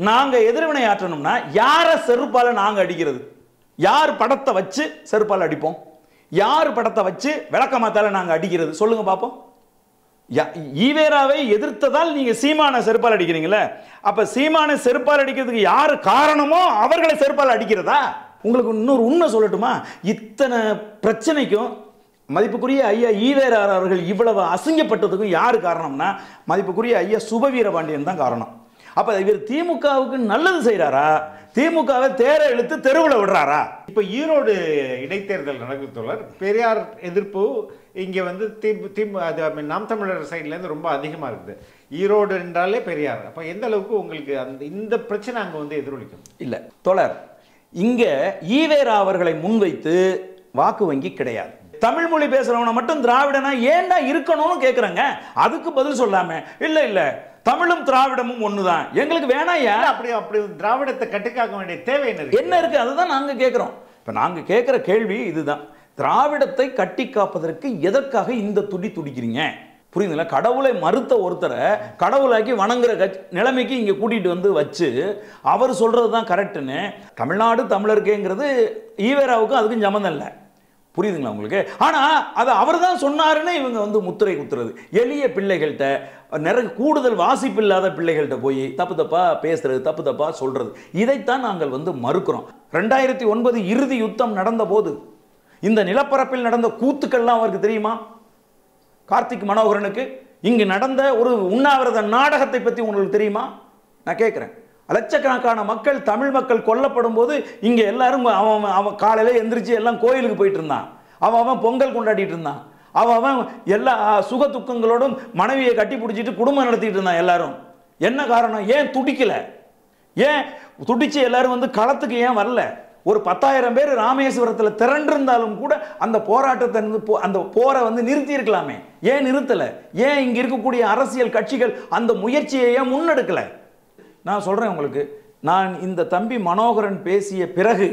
நாங்க எதிர்வினை ஆற்றணும்னா யாரை செருப்பால நாங்க அடிக்கிறது? யார் படத்தை வச்சு செருப்பால் அடிப்போம்? யார் படத்தை வச்சு விளக்கமாத்தால நாங்க அடிக்கிறது? சொல்லுங்க பாப்போம். ஈவேராவை எதிர்த்ததால் நீங்க சீமான செருப்பால் அடிக்கிறீங்களே, அப்ப சீமான செருப்பால் அடிக்கிறதுக்கு யாரு காரணமோ அவர்களை செருப்பால் அடிக்கிறதா? உங்களுக்கு இன்னொரு உண்மை சொல்லட்டுமா? இத்தனை பிரச்சனைக்கும் மதிப்புக்குரிய ஐயா ஈவேரா அவர்கள் இவ்வளவு அசிங்கப்பட்டதுக்கும் யாரு காரணம்னா மதிப்புக்குரிய ஐயா சுபவீரபாண்டியன் தான் காரணம். அப்ப இவர் திமுகவுக்கு நல்லது செய்யறாரா, திமுகவை தேர இழுத்து தெருவில் விடுறாரா? இப்ப ஈரோடு இடைத்தேர்தல் நடக்குது. பெரியார் எதிர்ப்பு இங்க வந்து நாம் தமிழர் சைட்ல இருந்து ரொம்ப அதிகமா இருக்குது. ஈரோடு என்றாலே பெரியார். அப்ப எந்த அளவுக்கு உங்களுக்கு அந்த இந்த பிரச்சனை அங்க வந்து எதிரொலிக்கும்? இல்ல தோழர், இங்க ஈவேரா அவர்களை முன்வைத்து வாக்கு வங்கி கிடையாது. தமிழ் மொழி பேசுறவனை மட்டும் திராவிடனா ஏன்டா இருக்கணும்னு கேக்குறாங்க. அதுக்கு பதில் சொல்லாம இல்ல இல்ல தமிழும் திராவிடமும் ஒண்ணுதான், எங்களுக்கு வேணாயா. அப்படி திராவிடத்தை கட்டுக்காக்க வேண்டிய தேவை என்ன இருக்கு? அதுதான் நாங்க கேட்கிறோம். இப்ப நாங்க கேட்கிற கேள்வி இதுதான். திராவிடத்தை கட்டி காப்பதற்கு எதற்காக இந்த துடிக்கிறீங்க? புரியுதுங்களா? கடவுளை மறுத்த ஒருத்தரை கடவுளாக்கி வணங்குற நிலைமைக்கு இங்க கூட்டிட்டு வந்து வச்சு அவர் சொல்றதுதான் கரெக்டுன்னு தமிழ்நாடு தமிழருக்கேங்கிறது ஈவேராவுக்கும் அதுக்கும் சம்மந்தம் இல்லை. புரியுதுங்களா உங்களுக்கு? ஆனா அது அவர் தான் சொன்னாருன்னு இவங்க வந்து முத்திரை குத்துறது. எளிய பிள்ளைகள்கிட்ட, நிறைய கூடுதல் வாசிப்பு இல்லாத பிள்ளைகள்கிட்ட போய் தப்பு தப்பா பேசுறது, தப்பு தப்பா சொல்றது, இதைத்தான் நாங்கள் வந்து மறுக்கிறோம். 2009 இறுதி யுத்தம் நடந்த போது இந்த நிலப்பரப்பில் நடந்த கூத்துக்கள்லாம் அவருக்கு தெரியுமா? கார்த்திக் மனோகரனுக்கு இங்கு நடந்த ஒரு உண்ணாவிரத நாடகத்தை பத்தி உங்களுக்கு தெரியுமா? நான் கேட்கிறேன். லட்சக்கணக்கான மக்கள், தமிழ் மக்கள் கொல்லப்படும் போது இங்க எல்லாரும் அவன் காலையில எந்திரிச்சு எல்லாம் கோயிலுக்கு போயிட்டு இருந்தான். அவன் பொங்கல் கொண்டாடிட்டு இருந்தான். அவன் எல்லா சுக துக்கங்களோடும் மனைவியை கட்டி பிடிச்சிட்டு குடும்பம் நடத்திட்டு இருந்தான் எல்லாரும். என்ன காரணம்? ஏன் துடிக்கல? ஏன் துடிச்சு எல்லாரும் வந்து களத்துக்கு ஏன் வரல? ஒரு 10,000 பேர் ராமேஸ்வரத்தில் திரண்டிருந்தாலும் கூட அந்த போராட்டத்தை அந்த போரை வந்து நிறுத்தி இருக்கலாமே. ஏன் நிறுத்தல? ஏன் இங்க இருக்கக்கூடிய அரசியல் கட்சிகள் அந்த முயற்சியை ஏன் முன்னெடுக்கல? நான் சொல்றேன் உங்களுக்கு, நான் இந்த தம்பி மனோகரன் பேசிய பிறகு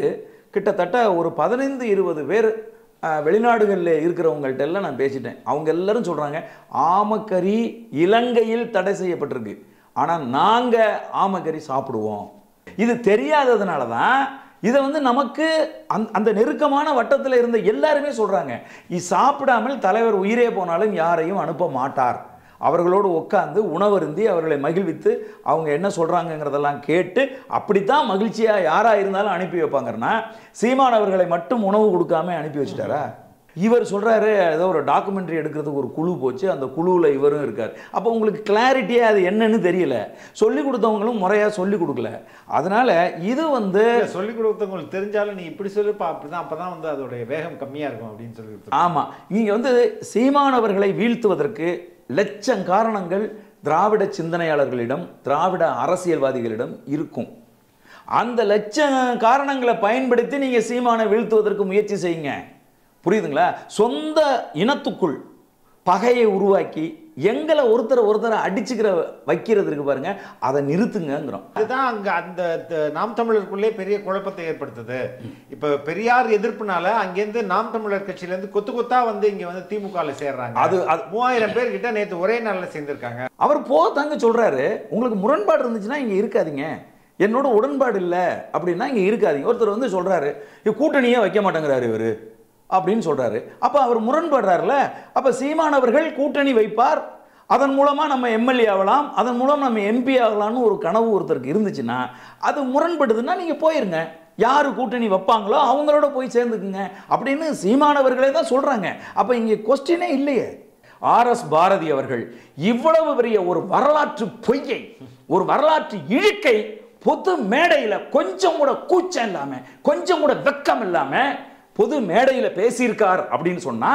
கிட்டத்தட்ட ஒரு 15-20 பேர் வெளிநாடுகளில் இருக்கிறவங்கள்ட்ட எல்லாம் நான் பேசிட்டேன். அவங்க எல்லாரும் சொல்றாங்க ஆமக்கறி இலங்கையில் தடை செய்யப்பட்டிருக்கு, ஆனால் நாங்கள் ஆமக்கறி சாப்பிடுவோம். இது தெரியாததுனால தான் இதை வந்து நமக்கு அந்த நெருக்கமான வட்டத்தில் இருந்த எல்லாருமே சொல்றாங்க, இது சாப்பிடாமல் தலைவர் உயிரே போனாலும் யாரையும் அனுப்ப மாட்டார். அவர்களோடு உட்கார்ந்து உணவருந்தி அவர்களை மகிழ்வித்து அவங்க என்ன சொல்றாங்கிறதெல்லாம் கேட்டு அப்படித்தான் மகிழ்ச்சியாக யாராக இருந்தாலும் அனுப்பி வைப்பாங்கன்னா சீமான் அவர்களை மட்டும் உணவு கொடுக்காம அனுப்பி வச்சுட்டாரா? இவர் சொல்றாரு ஏதோ ஒரு டாக்குமெண்ட்ரி எடுக்கிறதுக்கு ஒரு குழு போச்சு, அந்த குழுவில் இவரும் இருக்கார். அப்போ உங்களுக்கு கிளாரிட்டியே அது என்னன்னு தெரியல. சொல்லிக் கொடுத்தவங்களும் முறையாக சொல்லிக் கொடுக்கல. அதனால இது வந்து சொல்லிக் கொடுத்தவங்களுக்கு தெரிஞ்சாலும் நீ இப்படி சொல்லிப்பா அப்படிதான், அப்பதான் வந்து அதோடைய வேகம் கம்மியா இருக்கும் அப்படின்னு சொல்லி. ஆமா, நீங்க வந்து சீமானவர்களை வீழ்த்துவதற்கு லட்சம் காரணங்கள் திராவிட சிந்தனையாளர்களிடம், திராவிட அரசியல்வாதிகளிடம் இருக்கும். அந்த லட்சம் காரணங்களை பயன்படுத்தி நீங்க சீமானை வீழ்த்துவதற்கு முயற்சி செய்யுங்க. புரியுதுங்களா? சொந்த இனத்துக்குள் பகையை உருவாக்கி எங்களை ஒருத்தரை அடிச்சுக்கிற வைக்கிறது இருக்கு பாருங்க, அதை நிறுத்துங்கிறோம். அதுதான் அங்க அந்த நாம் தமிழருக்குள்ளே பெரிய குழப்பத்தை ஏற்படுத்துது. இப்ப பெரியார் எதிர்ப்புனால அங்கேருந்து நாம் தமிழர் கட்சியில இருந்து கொத்து கொத்தா வந்து இங்க வந்து திமுக சேர்றாங்க. அது 3000 பேர் கிட்ட நேற்று ஒரே நாள்ல சேர்ந்திருக்காங்க. அவர் தாங்க சொல்றாரு, உங்களுக்கு முரண்பாடு இருந்துச்சுன்னா இங்க இருக்காதீங்க, என்னோட உடன்பாடு இல்லை அப்படின்னா இங்க இருக்காதீங்க. ஒருத்தர் வந்து சொல்றாரு கூட்டணியே வைக்க மாட்டேங்கிறாரு இவரு அப்படின்னு சொல்றாரு. அப்ப அவர் முரண்படுறாருல. அப்ப சீமானவர்கள் கூட்டணி வைப்பார், அதன் மூலமா நம்ம எம்எல்ஏ ஆகலாம், அதன் மூலம் நம்ம எம்பி ஆகலாம்னு ஒரு கனவு ஒருத்தருக்கு இருந்துச்சுன்னா அது முரண்படுதுன்னா நீங்க போயிருங்க, யாரு கூட்டணி வைப்பாங்களோ அவங்களோட போய் சேர்ந்துக்குங்க அப்படின்னு சீமானவர்களே தான் சொல்றாங்க. அப்ப இங்க கொஸ்டினே இல்லையே. RS பாரதி அவர்கள் இவ்வளவு பெரிய ஒரு வரலாற்று பொய்யை, ஒரு வரலாற்று இழுக்கை பொது மேடையில கொஞ்சம் கூட கூச்சம் இல்லாம, கொஞ்சம் கூட வெக்கம் இல்லாம பொது மேடையில் பேசியிருக்கார் அப்படின்னு சொன்னா,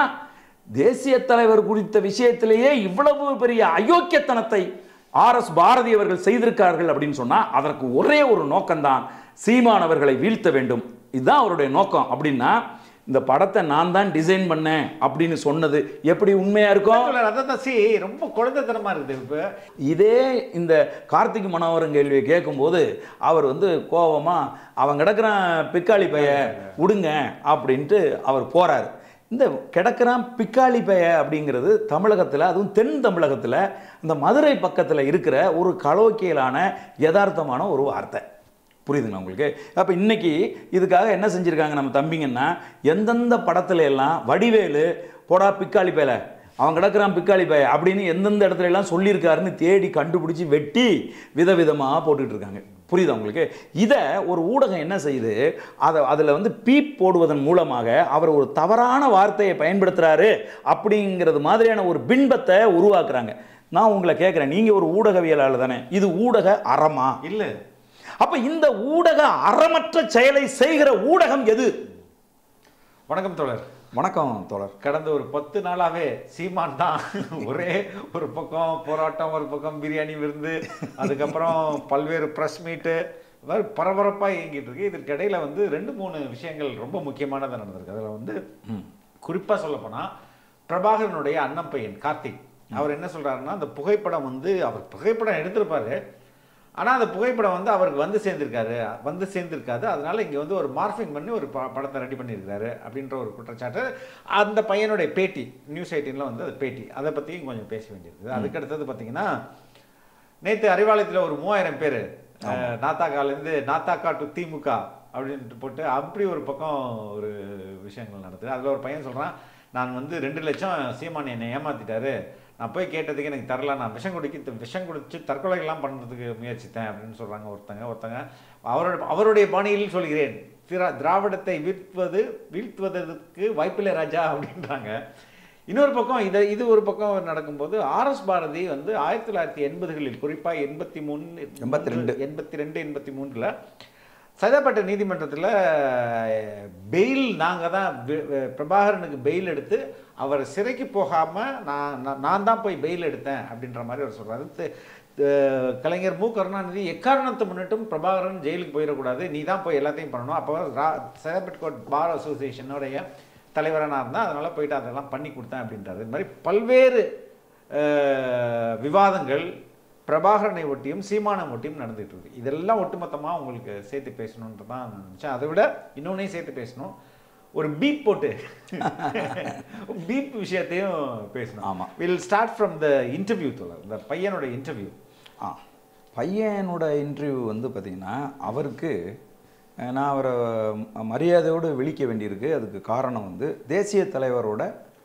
தேசிய தலைவர் குறித்த விஷயத்திலேயே இவ்வளவு பெரிய அயோக்கியத்தனத்தை RS பாரதி அவர்கள் செய்திருக்கார்கள் அப்படின்னு சொன்னா அதற்கு ஒரே ஒரு நோக்கம்தான், சீமானவர்களை வீழ்த்த வேண்டும். இதுதான் அவருடைய நோக்கம். அப்படின்னா இந்த படத்தை நான் தான் டிசைன் பண்ணேன் அப்படின்னு சொன்னது எப்படி உண்மையா இருக்கும்? ரொம்ப குழந்தைத்தனமா இருக்குது. இதே இந்த கார்த்திக் மனோகரன் கேள்வியை கேட்கும்போது அவர் வந்து கோபமா அவன் கிடக்குறான் பிக்காளி பைய விடுங்க அப்படின்ட்டு அவர் போறாரு. இந்த கிடக்கிறான் பிக்காளி பய அப்படிங்கிறது தமிழகத்தில், அதுவும் தென் தமிழகத்தில் இந்த மதுரை பக்கத்தில் இருக்கிற ஒரு கலோக்கியலான யதார்த்தமான ஒரு வார்த்தை. புரியுதுங்களா உங்களுக்கு? அப்போ இன்னைக்கு இதுக்காக என்ன செஞ்சுருக்காங்க நம்ம தம்பிங்கன்னா, எந்தெந்த படத்துல எல்லாம் வடிவேலு போடா பிக்காளி பயல, அவன் கிடக்கிறான் பிக்காளி பய அப்படின்னு எந்தெந்த இடத்துல எல்லாம் சொல்லியிருக்காருன்னு தேடி கண்டுபிடிச்சி வெட்டி விதவிதமாக போட்டுக்கிட்டு இருக்காங்க. புரியுதா உங்களுக்கு? இதை ஒரு ஊடகம் என்ன செய்யுது, அதில் வந்து பீப் போடுவதன் மூலமாக அவர் ஒரு தவறான வார்த்தையை பயன்படுத்துகிறாரு அப்படிங்கிறது மாதிரியான ஒரு பின்பத்தை உருவாக்குறாங்க. நான் உங்களை கேட்குறேன், நீங்கள் ஒரு ஊடகவியலாளர் தானே, இது ஊடக அறமா? இல்லை. அப்போ இந்த ஊடக அறமற்ற செயலை செய்கிற ஊடகம் எது? வணக்கம் தோழர். வணக்கம் தோழர். கடந்த ஒரு 10 நாளாவே சீமான் தான் ஒரே ஒரு பக்கம் போராட்டம், ஒரு பக்கம் பிரியாணி விருந்து, அதுக்கப்புறம் பல்வேறு ப்ரெஸ் மீட்டு, மாதிரி பரபரப்பாக இயங்கிட்டு இருக்கு. இதற்கு இடையில வந்து 2-3 விஷயங்கள் ரொம்ப முக்கியமானதாக நடந்திருக்கு. அதில் வந்து குறிப்பாக சொல்லப்போனால் பிரபாகரனுடைய அண்ணன் பையன் கார்த்திக் அவர் என்ன சொல்கிறாருன்னா, அந்த புகைப்படம் வந்து அவர் புகைப்படம் எடுத்திருப்பாரு, ஆனால் அந்த புகைப்படம் வந்து அவருக்கு வந்து சேர்ந்திருக்காது. அதனால இங்கே வந்து ஒரு மார்ஃபிங் பண்ணி ஒரு படத்தை ரெடி பண்ணியிருக்காரு அப்படின்ற ஒரு குற்றச்சாட்டு. அந்த பையனுடைய பேட்டி நியூஸ் 18ல் வந்து அது பேட்டி, அதை பற்றியும் கொஞ்சம் பேச வேண்டியிருக்குது. அதுக்கடுத்தது பார்த்தீங்கன்னா, நேற்று அறிவாலயத்தில் ஒரு 3000 பேர் நாத்தாக்காலேருந்து நாத்தாக்கா டு திமுக அப்படின்ட்டு போட்டு அப்படி ஒரு பக்கம் ஒரு விஷயங்கள் நடக்குது. அதில் ஒரு பையன் சொல்கிறான், நான் வந்து 2 லட்சம் சீமான் என்னை ஏமாற்றிட்டாரு, நான் போய் கேட்டதுக்கு எனக்கு தரல, நான் விஷம் குடிச்சு தற்கொலைகள்லாம் பண்ணுறதுக்கு முயற்சித்தேன் அப்படின்னு சொல்கிறாங்க ஒருத்தங்க. அவருடைய பாணியில் சொல்கிறேன், திராவிடத்தை வீழ்த்துவதற்கு வாய்ப்பில்லை ராஜா அப்படின்றாங்க. இன்னொரு பக்கம் இது ஒரு பக்கம் நடக்கும்போது ஆர்எஸ் பாரதி வந்து 1980களில் குறிப்பாக 82, 83ல் சைதாப்பேட்டை நீதிமன்றத்தில் பெயில், நாங்கள் தான் பிரபாகரனுக்கு பெயில் எடுத்து அவர் சிறைக்கு போகாமல் நான் தான் போய் பெயில் எடுத்தேன் அப்படின்ற மாதிரி அவர் சொல்கிறாரு. கலைஞர் மு கருணாநிதி எக்காரணத்தை முன்னிட்டும் பிரபாகரன் ஜெயிலுக்கு போயிடக்கூடாது, நீ தான் போய் எல்லாத்தையும் பண்ணணும், அப்போ சைதாப்பேட் கோர்ட் பார் அசோசியேஷனுடைய தலைவராக நான் இருந்தேன், அதனால் போயிட்டு அதெல்லாம் பண்ணி கொடுத்தேன் அப்படின்றாரு. இது மாதிரி பல்வேறு விவாதங்கள் பிரபாகரனை ஒட்டியும் சீமானை ஒட்டியும் நடந்துகிட்டு இருக்கு. இதெல்லாம் ஒட்டுமொத்தமாக உங்களுக்கு சேர்த்து பேசணுன்ட்டு தான் நான் நினச்சேன். அதை விட இன்னொன்னையும் சேர்த்து பேசணும், ஒரு பீப் போட்டு பீப் விஷயத்தையும் பேசணும். ஆமாம், will start from the interview. தோழர், இந்த பையனோட இன்டர்வியூ வந்து பார்த்திங்கன்னா, அவருக்கு நான் அவரை மரியாதையோடு விழிக்க வேண்டியிருக்கு. அதுக்கு காரணம் வந்து தேசிய தலைவரோட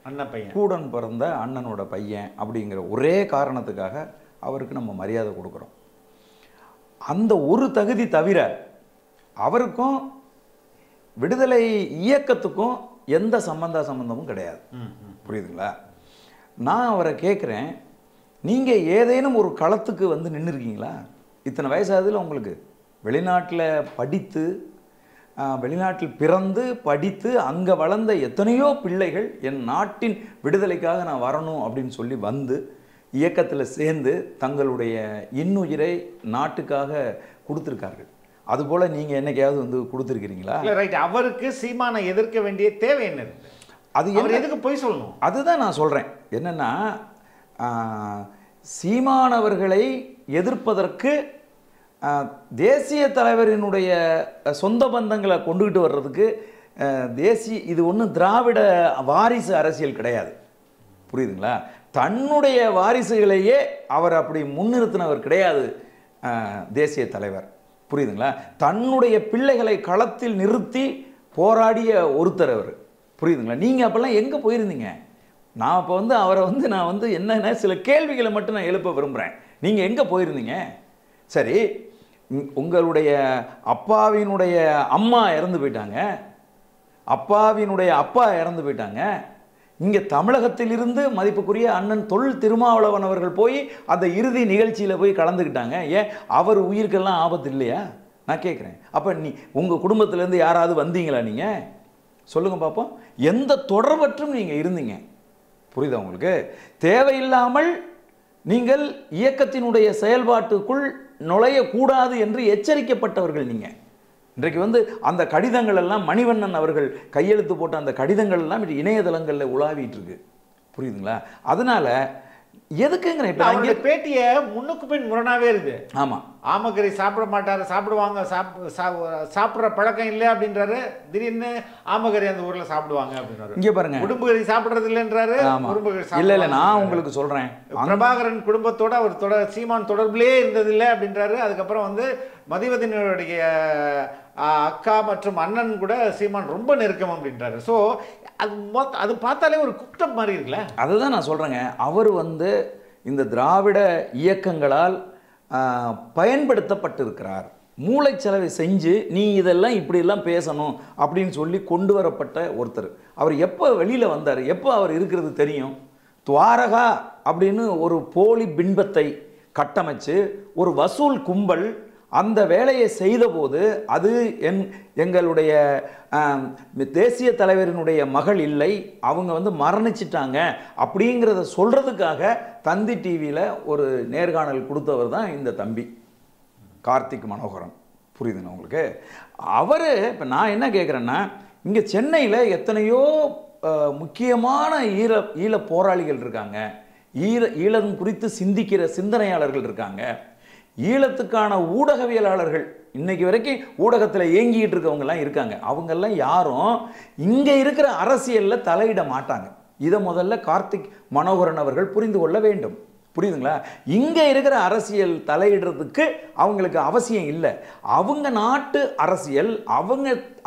அண்ணன் பையன், கூடன் பிறந்த அண்ணனோட பையன் அப்படிங்கிற ஒரே காரணத்துக்காக அவருக்கு நம்ம மரியாதை கொடுக்குறோம். அந்த ஒரு தகுதி தவிர அவருக்கும் விடுதலை இயக்கத்துக்கும் எந்த சம்பந்தமும் கிடையாது. புரியுதுங்களா? நான் அவரை கேட்குறேன், நீங்கள் ஏதேனும் ஒரு களத்துக்கு வந்து நின்றுருக்கீங்களா? இத்தனை வயசாகுதுல உங்களுக்கு, வெளிநாட்டில் படித்து வெளிநாட்டில் பிறந்து படித்து அங்கே வளர்ந்த எத்தனையோ பிள்ளைகள் என் நாட்டின் விடுதலைக்காக நான் வரணும் அப்படின்னு சொல்லி வந்து இயக்கத்தில் சேர்ந்து தங்களுடைய இன்னுயிரை நாட்டுக்காக கொடுத்துருக்கார்கள். அதுபோல் நீங்கள் என்னைக்காவது வந்து கொடுத்துருக்கிறீங்களா? ரைட். அவருக்கு சீமானை எதிர்க்க வேண்டிய தேவை என்ன? அது எதுக்கு போய் சொல்லணும்? அதுதான் நான் சொல்கிறேன். என்னென்னா, சீமானவர்களை எதிர்ப்பதற்கு தேசிய தலைவரினுடைய சொந்த பந்தங்களை கொண்டுகிட்டு வர்றதுக்கு இது ஒன்றும் திராவிட வாரிசு அரசியல் கிடையாது. புரியுதுங்களா? தன்னுடைய வாரிசுகளையே அவர் அப்படி முன்னிறுத்தினவர் கிடையாது தேசிய தலைவர். புரியுதுங்களா? தன்னுடைய பிள்ளைகளை களத்தில் நிறுத்தி போராடிய ஒருத்தர் அவர். புரியுதுங்களா? நீங்கள் அப்போல்லாம் எங்கே போயிருந்தீங்க? நான் இப்போ வந்து அவரை வந்து நான் வந்து என்னென்ன சில கேள்விகளை மட்டும் நான் எழுப்ப விரும்புகிறேன். நீங்கள் எங்கே போயிருந்தீங்க? சரி, உங்களுடைய அப்பாவினுடைய அம்மா இறந்து போயிட்டாங்க, அப்பாவினுடைய அப்பா இறந்து போயிட்டாங்க. இங்கே தமிழகத்திலிருந்து மதிப்புக்குரிய அண்ணன் தொல் திருமாவளவன் அவர்கள் போய் அந்த இறுதி நிகழ்ச்சியில் போய் கலந்துக்கிட்டாங்க. ஏன் அவர் உயிருக்கெல்லாம் ஆபத்து இல்லையா? நான் கேட்குறேன். அப்போ உங்கள் குடும்பத்திலேருந்து யாராவது வந்தீங்களா? நீங்கள் சொல்லுங்கள் பார்ப்போம். எந்த தொடர்பற்றும் நீங்கள் இருந்தீங்க? புரியுதா உங்களுக்கு? தேவையில்லாமல் நீங்கள் இயக்கத்தினுடைய செயல்பாட்டுக்குள் நுழையக்கூடாது என்று எச்சரிக்கப்பட்டவர்கள் நீங்கள். இன்றைக்கு வந்து அந்த கடிதங்கள் எல்லாம் மணிவண்ணன் அவர்கள் கையெழுத்து போட்ட அந்த கடிதங்கள் எல்லாம் இணையதளங்களில் உலாவிட்டு இருக்கு. புரியுதுங்களா? அதனால் எதுக்குங்கிறேன். இப்போ அவருடைய பேட்டியை முன்னுக்கு பின் முரணாவே இருக்கு. ஆமா, ஆமக்கறி சாப்பிட மாட்டாரு, சாப்பிடுவாங்க, சாப்பிட்ற பழக்கம் இல்லை அப்படின்றாரு. திடீர்னு ஆமக்கறி அந்த ஊர்ல சாப்பிடுவாங்க அப்படின்றாரு. இங்க பாருங்க, உடும்புகறி சாப்பிடுறது இல்லைன்றாரு. இல்ல நான் உங்களுக்கு சொல்றேன், பிரபாகரன் குடும்பத்தோட அவர் சீமான் தொடர்பிலே இருந்தது இல்லை அப்படின்றாரு. அதுக்கப்புறம் வந்து மதிவதனுடைய அக்கா மற்றும் அண்ணன் கூட சீமான் ரொம்ப நெருக்கம் அப்படின்றாரு. ஸோ அது பார்த்தாலே ஒரு குற்றம் மாதிரி இருக்குல்ல. அதுதான் நான் சொல்றேங்க. அவர் வந்து இந்த திராவிட இயக்கங்களால் பயன்படுத்தப்பட்டிருக்கிறார். மூளைச்சலவை செஞ்சு நீ இதெல்லாம் இப்படியெல்லாம் பேசணும் அப்படின்னு சொல்லி கொண்டு வரப்பட்ட ஒருத்தர். அவர் எப்போ வெளியில் வந்தார், எப்போ அவர் இருக்கிறது தெரியும்? துவாரகா அப்படின்னு ஒரு போலி பின்பத்தை கட்டமைச்சு ஒரு வசூல் கும்பல் அந்த வேலையை செய்தபோது அது எங்களுடைய தேசிய தலைவரினுடைய மகள் இல்லை, அவங்க வந்து மரணிச்சிட்டாங்க அப்படிங்கிறத சொல்கிறதுக்காக தந்தி டிவியில் ஒரு நேர்காணல் கொடுத்தவர் தான் இந்த தம்பி கார்த்திக் மனோகரன். புரியுதுங்க உங்களுக்கு? அவர் இப்போ நான் என்ன கேட்குறேன்னா, இங்கே சென்னையில் எத்தனையோ முக்கியமான ஈழ போராளிகள் இருக்காங்க, ஈழம் குறித்து சிந்திக்கிற சிந்தனையாளர்கள் இருக்காங்க, ஈழத்துக்கான ஊடகவியலாளர்கள் இன்னைக்கு வரைக்கும் ஊடகத்தில் இயங்கிட்டு இருக்கவங்கெல்லாம் இருக்காங்க. அவங்கெல்லாம் யாரும் இங்கே இருக்கிற அரசியலில் தலையிட மாட்டாங்க. இதை முதல்ல கார்த்திக் மனோகரன் அவர்கள் புரிந்து கொள்ள வேண்டும். புரியுதுங்களா? இங்கே இருக்கிற அரசியல் தலையிடுறதுக்கு அவங்களுக்கு அவசியம் இல்லை. அவங்க நாட்டு அரசியல்,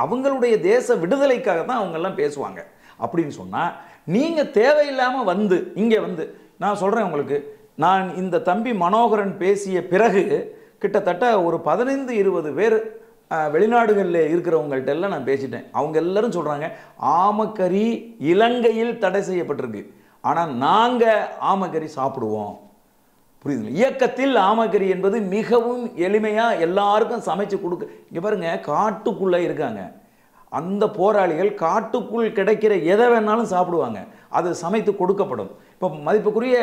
அவங்களுடைய தேச விடுதலைக்காக தான் அவங்கெல்லாம் பேசுவாங்க. அப்படின்னு சொன்னால் நீங்கள் தேவையில்லாமல் வந்து இங்கே வந்து நான் சொல்கிறேன் உங்களுக்கு, நான் இந்த தம்பி மனோகரன் பேசிய பிறகு கிட்டத்தட்ட ஒரு 15-20 பேர் வெளிநாடுகளில் இருக்கிறவங்கள்ட்ட எல்லாம் நான் பேசிட்டேன். அவங்க எல்லாரும் சொல்கிறாங்க ஆமக்கறி இலங்கையில் தடை செய்யப்பட்டிருக்கு, ஆனால் நாங்கள் ஆமக்கறி சாப்பிடுவோம். புரியுதுங்களா? இயக்கத்தில் ஆமக்கறி என்பது மிகவும் எளிமையாக எல்லாருக்கும் சமைச்சு கொடுக்க. இங்கே பாருங்கள், காட்டுக்குள்ளே இருக்காங்க அந்த போராளிகள், காட்டுக்குள் கிடைக்கிற எதை வேணாலும் சாப்பிடுவாங்க, அது சமைத்து கொடுக்கப்படும். இப்போ மதிப்புக்குரிய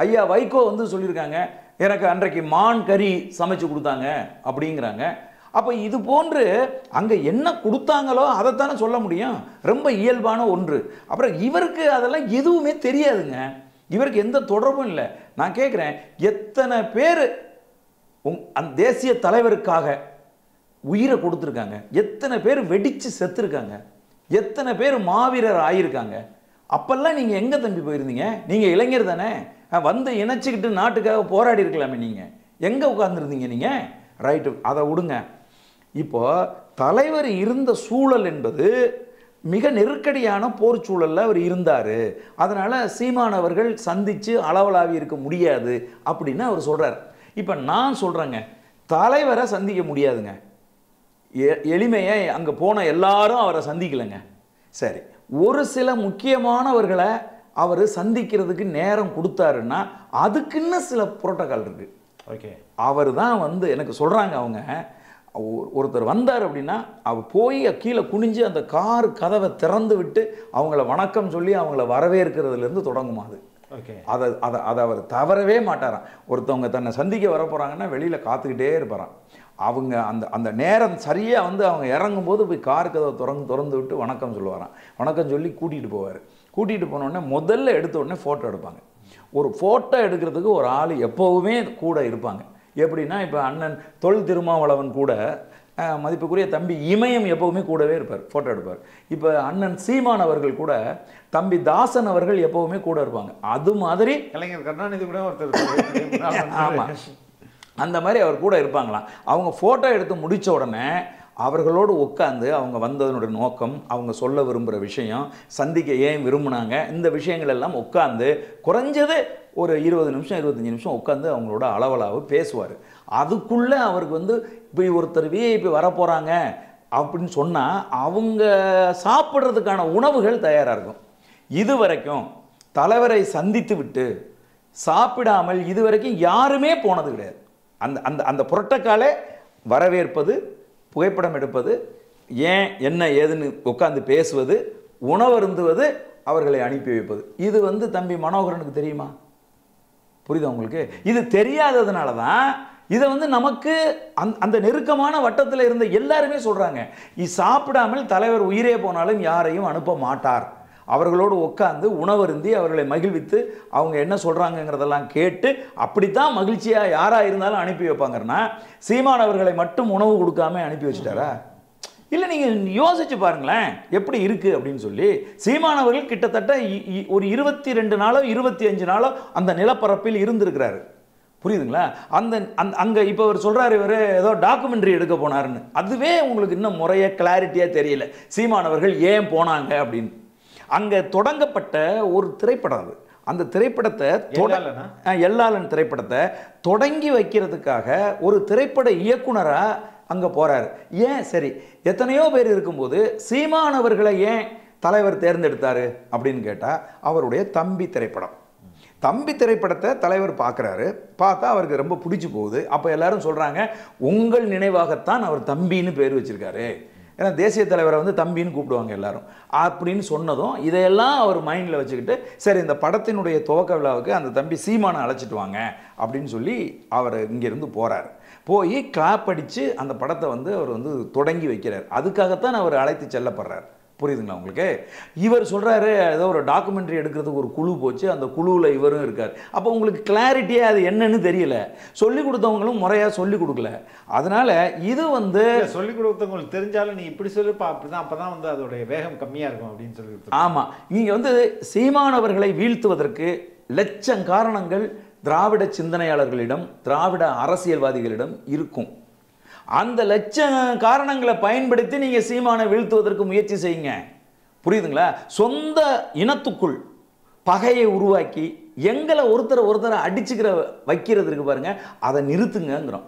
ஐயா வைகோ வந்து சொல்லியிருக்காங்க, எனக்கு அன்றைக்கு மான் கறி சமைச்சு கொடுத்தாங்க அப்படிங்கிறாங்க. அப்போ இது போன்று அங்கே என்ன கொடுத்தாங்களோ அதைத்தானே சொல்ல முடியும், ரொம்ப இயல்பான ஒன்று. அப்புறம் இவருக்கு அதெல்லாம் எதுவுமே தெரியாதுங்க, இவருக்கு எந்த தொடர்பும் இல்லை. நான் கேட்குறேன், எத்தனை பேர் அந்த தேசிய தலைவருக்காக உயிரை கொடுத்துருக்காங்க, எத்தனை பேர் வெடித்து செத்துருக்காங்க, எத்தனை பேர் மாவீரர் ஆகியிருக்காங்க. அப்பெல்லாம் நீங்கள் எங்கே தம்பி போயிருந்தீங்க? நீங்கள் இளைஞர் தானே, வந்து இணைச்சிக்கிட்டு நாட்டுக்காக போராடி இருக்கலாமே. நீங்கள் எங்கே உட்கார்ந்துருந்தீங்க? நீங்கள் ரைட்டு, அதை விடுங்க. இப்போ தலைவர் இருந்த சூழல் என்பது மிக நெருக்கடியான போர் சூழலில் அவர் இருந்தார். அதனால் சீமானவர்கள் சந்தித்து அளவலாவி இருக்க முடியாது அப்படின்னு அவர் சொல்கிறார். இப்போ நான் சொல்கிறேங்க, தலைவரை சந்திக்க முடியாதுங்க. எளிமையாக அங்கே போன எல்லாரும் அவரை சந்திக்கலைங்க. சரி, ஒரு சில முக்கியமானவர்களை அவர் சந்திக்கிறதுக்கு நேரம் கொடுத்தாருன்னா அதுக்குன்னு சில புரோட்டோக்கால் இருக்குது. ஓகே, அவர் தான் வந்து எனக்கு சொல்கிறாங்க, அவங்க ஒருத்தர் வந்தார் அப்படின்னா அவர் போய் கீழே குனிஞ்சு அந்த கார் கதவை திறந்து விட்டு அவங்கள வணக்கம் சொல்லி அவங்கள வரவேற்கிறதுலேருந்து தொடங்குமா அது. ஓகே, அதை அவர் தவறவே மாட்டாராம். ஒருத்தவங்க தன்னை சந்திக்க வர போகிறாங்கன்னா வெளியில் காத்துக்கிட்டே இருப்பாராம். அவங்க அந்த நேரம் சரியாக வந்து அவங்க இறங்கும்போது போய் கார் கதவை திறந்து விட்டு வணக்கம் சொல்லுவாராம். வணக்கம் சொல்லி கூட்டிகிட்டு போவார். கூட்டிகிட்டு போனோடனே முதல்ல எடுத்த உடனே ஃபோட்டோ எடுப்பாங்க. ஒரு ஃபோட்டோ எடுக்கிறதுக்கு ஒரு ஆள் எப்போவுமே கூட இருப்பாங்க. எப்படின்னா, இப்போ அண்ணன் தொல் திருமாவளவன் கூட மதிப்புக்குரிய தம்பி இமயம் எப்போவுமே கூடவே இருப்பார், ஃபோட்டோ எடுப்பார். இப்போ அண்ணன் சீமான் அவர்கள் கூட தம்பி தாசன் அவர்கள் எப்போவுமே கூட இருப்பாங்க. அது மாதிரி கலைஞர் கருணாநிதி கூட ஒருத்தர் ஆமாம், அந்த மாதிரி அவர் கூட இருப்பாங்களாம். அவங்க ஃபோட்டோ எடுத்து முடித்த உடனே அவர்களோடு உட்காந்து அவங்க வந்ததனுடைய நோக்கம், அவங்க சொல்ல விரும்புகிற விஷயம், சந்திக்க ஏன் விரும்பினாங்க, இந்த விஷயங்கள் எல்லாம் உட்காந்து குறைஞ்சது ஒரு 20 நிமிஷம் 25 நிமிஷம் உட்காந்து அவங்களோட அளவலாக பேசுவார். அதுக்குள்ளே அவருக்கு வந்து இப்போ ஒருத்தர் விஐபி வரப்போகிறாங்க அப்படின்னு சொன்னால் அவங்க சாப்பிட்றதுக்கான உணவுகள் தயாராக இருக்கும். இதுவரைக்கும் தலைவரை சந்தித்து விட்டு சாப்பிடாமல் இதுவரைக்கும் யாருமே போனது கிடையாது. அந்த அந்த அந்த புரோட்டோக்காலே வரவேற்பது, புகைப்படம் எடுப்பது, ஏன் என்ன ஏதுன்னு உட்காந்து பேசுவது, உணவருந்துவது, அவர்களை அனுப்பி வைப்பது. இது வந்து தம்பி மனோகரனுக்கு தெரியுமா? புரியுதா உங்களுக்கு? இது தெரியாததுனால தான் இதை வந்து நமக்கு அந்த நெருக்கமான வட்டத்தில் இருந்த எல்லாருமே சொல்கிறாங்க, இது சாப்பிடாமல் தலைவர் உயிரே போனாலும் யாரையும் அனுப்ப மாட்டார் அவர்களோடு உட்கார்ந்து உணவருந்தி அவர்களை மகிழ்வித்து அவங்க என்ன சொல்கிறாங்கங்கிறதெல்லாம் கேட்டு அப்படித்தான் மகிழ்ச்சியாக யாராக இருந்தாலும் அனுப்பி வைப்பாங்கன்னா சீமான் அவர்களை மட்டும் உணவு கொடுக்காம அனுப்பி வச்சுட்டாரா? இல்லை, நீங்கள் யோசிச்சு பாருங்களேன் எப்படி இருக்குது அப்படின்னு சொல்லி. சீமானவர்கள் கிட்டத்தட்ட ஒரு 22 நாளோ 25 நாளோ அந்த நிலப்பரப்பில் இருந்திருக்கிறாரு. புரியுதுங்களா? அங்கே இப்போ அவர் சொல்கிறார் இவர் ஏதோ டாக்குமெண்ட்ரி எடுக்க போனாருன்னு. அதுவே உங்களுக்கு இன்னும் முறையாக கிளாரிட்டியாக தெரியல சீமானவர்கள் ஏன் போனாங்க அப்படின்னு. அங்கே தொடங்கப்பட்ட ஒரு திரைப்படம் அது. அந்த திரைப்படத்தை எல்லாளன் திரைப்படத்தை தொடங்கி வைக்கிறதுக்காக ஒரு திரைப்பட இயக்குனராக அங்கே போகிறாரு. ஏன் சரி, எத்தனையோ பேர் இருக்கும்போது சீமானவர்களை ஏன் தலைவர் தேர்ந்தெடுத்தார் அப்படின்னு கேட்டால் அவருடைய தம்பி திரைப்படம். தம்பி திரைப்படத்தை தலைவர் பார்க்குறாரு. பார்க்க அவருக்கு ரொம்ப பிடிச்சி போகுது. அப்போ எல்லாரும் சொல்கிறாங்க உங்கள் நினைவாகத்தான் அவர் தம்பின்னு பேர் வச்சுருக்காரு. ஏன்னா தேசிய தலைவரை வந்து தம்பின்னு கூப்பிடுவாங்க எல்லாரும் அப்படின்னு சொன்னதும் இதையெல்லாம் அவர் மைண்டில் வச்சுக்கிட்டு சரி இந்த படத்தினுடைய துவக்க விழாவுக்கு அந்த தம்பி சீமானை அழைச்சிட்டு வாங்க அப்படின்னு சொல்லி அவர் இங்கேருந்து போகிறார். போய் கிளாப் அடித்து அந்த படத்தை வந்து அவர் வந்து தொடங்கி வைக்கிறார். அதுக்காகத்தான் அவர் அழைத்து செல்லப்படுறார். புரியுதுங்களா உங்களுக்கு? இவர் சொல்கிறாரு ஏதோ ஒரு டாக்குமெண்ட்ரி எடுக்கிறதுக்கு ஒரு குழு போச்சு, அந்த குழுவில் இவரும் இருக்கார். அப்போ உங்களுக்கு கிளாரிட்டியாக அது என்னன்னு தெரியல. சொல்லிக் கொடுத்தவங்களும் முறையாக சொல்லிக் கொடுக்கல. அதனால் இது வந்து சொல்லிக் கொடுத்தவங்களுக்கு தெரிஞ்சாலும் நீ இப்படி சொல்லிப்பா அப்படிதான், அப்போ தான் வந்து அதோடைய வேகம் கம்மியாக இருக்கும் அப்படின்னு சொல்லி. ஆமாம், இங்கே வந்து சீமானவர்களை வீழ்த்துவதற்கு லட்சம் காரணங்கள் திராவிட சிந்தனையாளர்களிடம் திராவிட அரசியல்வாதிகளிடம் இருக்கும். அந்த லட்சம் காரணங்களை பயன்படுத்தி நீங்கள் சீமானை வீழ்த்துவதற்கு முயற்சி செய்யுங்க. புரியுதுங்களா? சொந்த இனத்துக்குள் பகையை உருவாக்கி எங்களை ஒருத்தரை அடிச்சுக்கிற வைக்கிறதுக்கு பாருங்க, அதை நிறுத்துங்கிறோம்.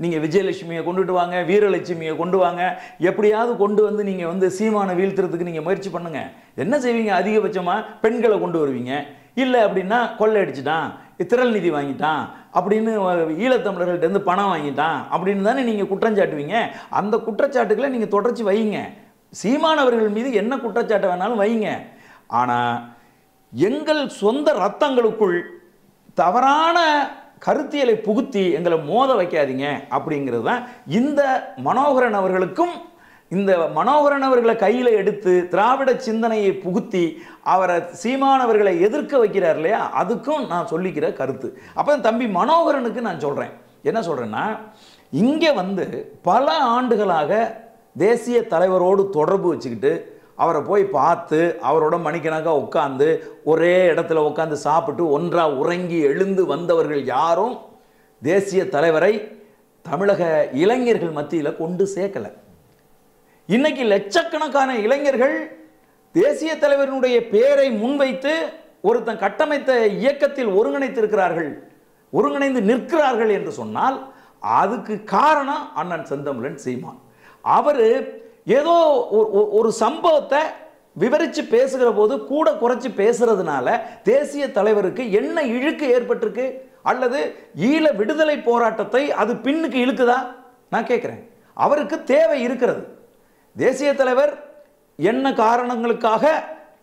நீங்கள் விஜயலட்சுமியை கொண்டுட்டு வாங்க, வீரலட்சுமியை கொண்டு வாங்க, எப்படியாவது கொண்டு வந்து நீங்கள் வந்து சீமானை வீழ்த்துறதுக்கு நீங்கள் முயற்சி பண்ணுங்க. என்ன செய்வீங்க? அதிகபட்சமாக பெண்களை கொண்டு வருவீங்க. இல்லை அப்படின்னா கொள்ளை அடிச்சுட்டான், திரள் நிதி வாங்கிட்டான் அப்படின்னு ஈழத்தமிழர்கள்ட்டேருந்து பணம் வாங்கிட்டான் அப்படின்னு தானே நீங்கள் குற்றஞ்சாட்டுவீங்க. அந்த குற்றச்சாட்டுகளை நீங்கள் தொடர்ச்சி வைங்க. சீமானவர்கள் மீது என்ன குற்றச்சாட்டை வேணாலும் வைங்க. ஆனால் எங்கள் சொந்த ரத்தங்களுக்குள் தவறான கருத்தியலை புகுத்தி எங்களை மோத வைக்காதீங்க அப்படிங்கிறது தான் இந்த மனோகரன் அவர்களுக்கும். இந்த மனோகரன் அவர்களை கையில் எடுத்து திராவிட சிந்தனையை புகுத்தி அவரை சீமானவர்களை எதிர்க்க வைக்கிறார் இல்லையா, அதுக்கும் நான் சொல்லிக்கிற கருத்து. அப்போ தம்பி மனோகரனுக்கு நான் சொல்கிறேன், என்ன சொல்கிறேன்னா, இங்கே வந்து பல ஆண்டுகளாக தேசிய தலைவரோடு தொடர்பு வச்சுக்கிட்டு அவரை போய் பார்த்து அவரோட மணிக்கணக்காக உட்காந்து ஒரே இடத்துல உட்காந்து சாப்பிட்டு ஒன்றாக உறங்கி எழுந்து வந்தவர்கள் யாரும் தேசிய தலைவரை தமிழக இளைஞர்கள் மத்தியில் கொண்டு சேர்க்கலை. இன்னைக்கு லட்சக்கணக்கான இளைஞர்கள் தேசிய தலைவரினுடைய பெயரை முன்வைத்து ஒருத்தன் கட்டமைத்த இயக்கத்தில் ஒருங்கிணைந்து நிற்கிறார்கள் என்று சொன்னால் அதுக்கு காரணம் அண்ணன் செந்தமிழன் சீமான். அவர் ஏதோ ஒரு சம்பவத்தை விவரித்து பேசுகிற போது கூட குறைச்சி பேசுறதுனால தேசிய தலைவருக்கு என்ன இழுக்கு ஏற்பட்டிருக்கு? அல்லது ஈழ விடுதலை போராட்டத்தை அது பின்னுக்கு இழுக்குதா? நான் கேட்குறேன். அவருக்கு தேவை இருக்கிறது. தேசிய தலைவர் என்ன காரணங்களுக்காக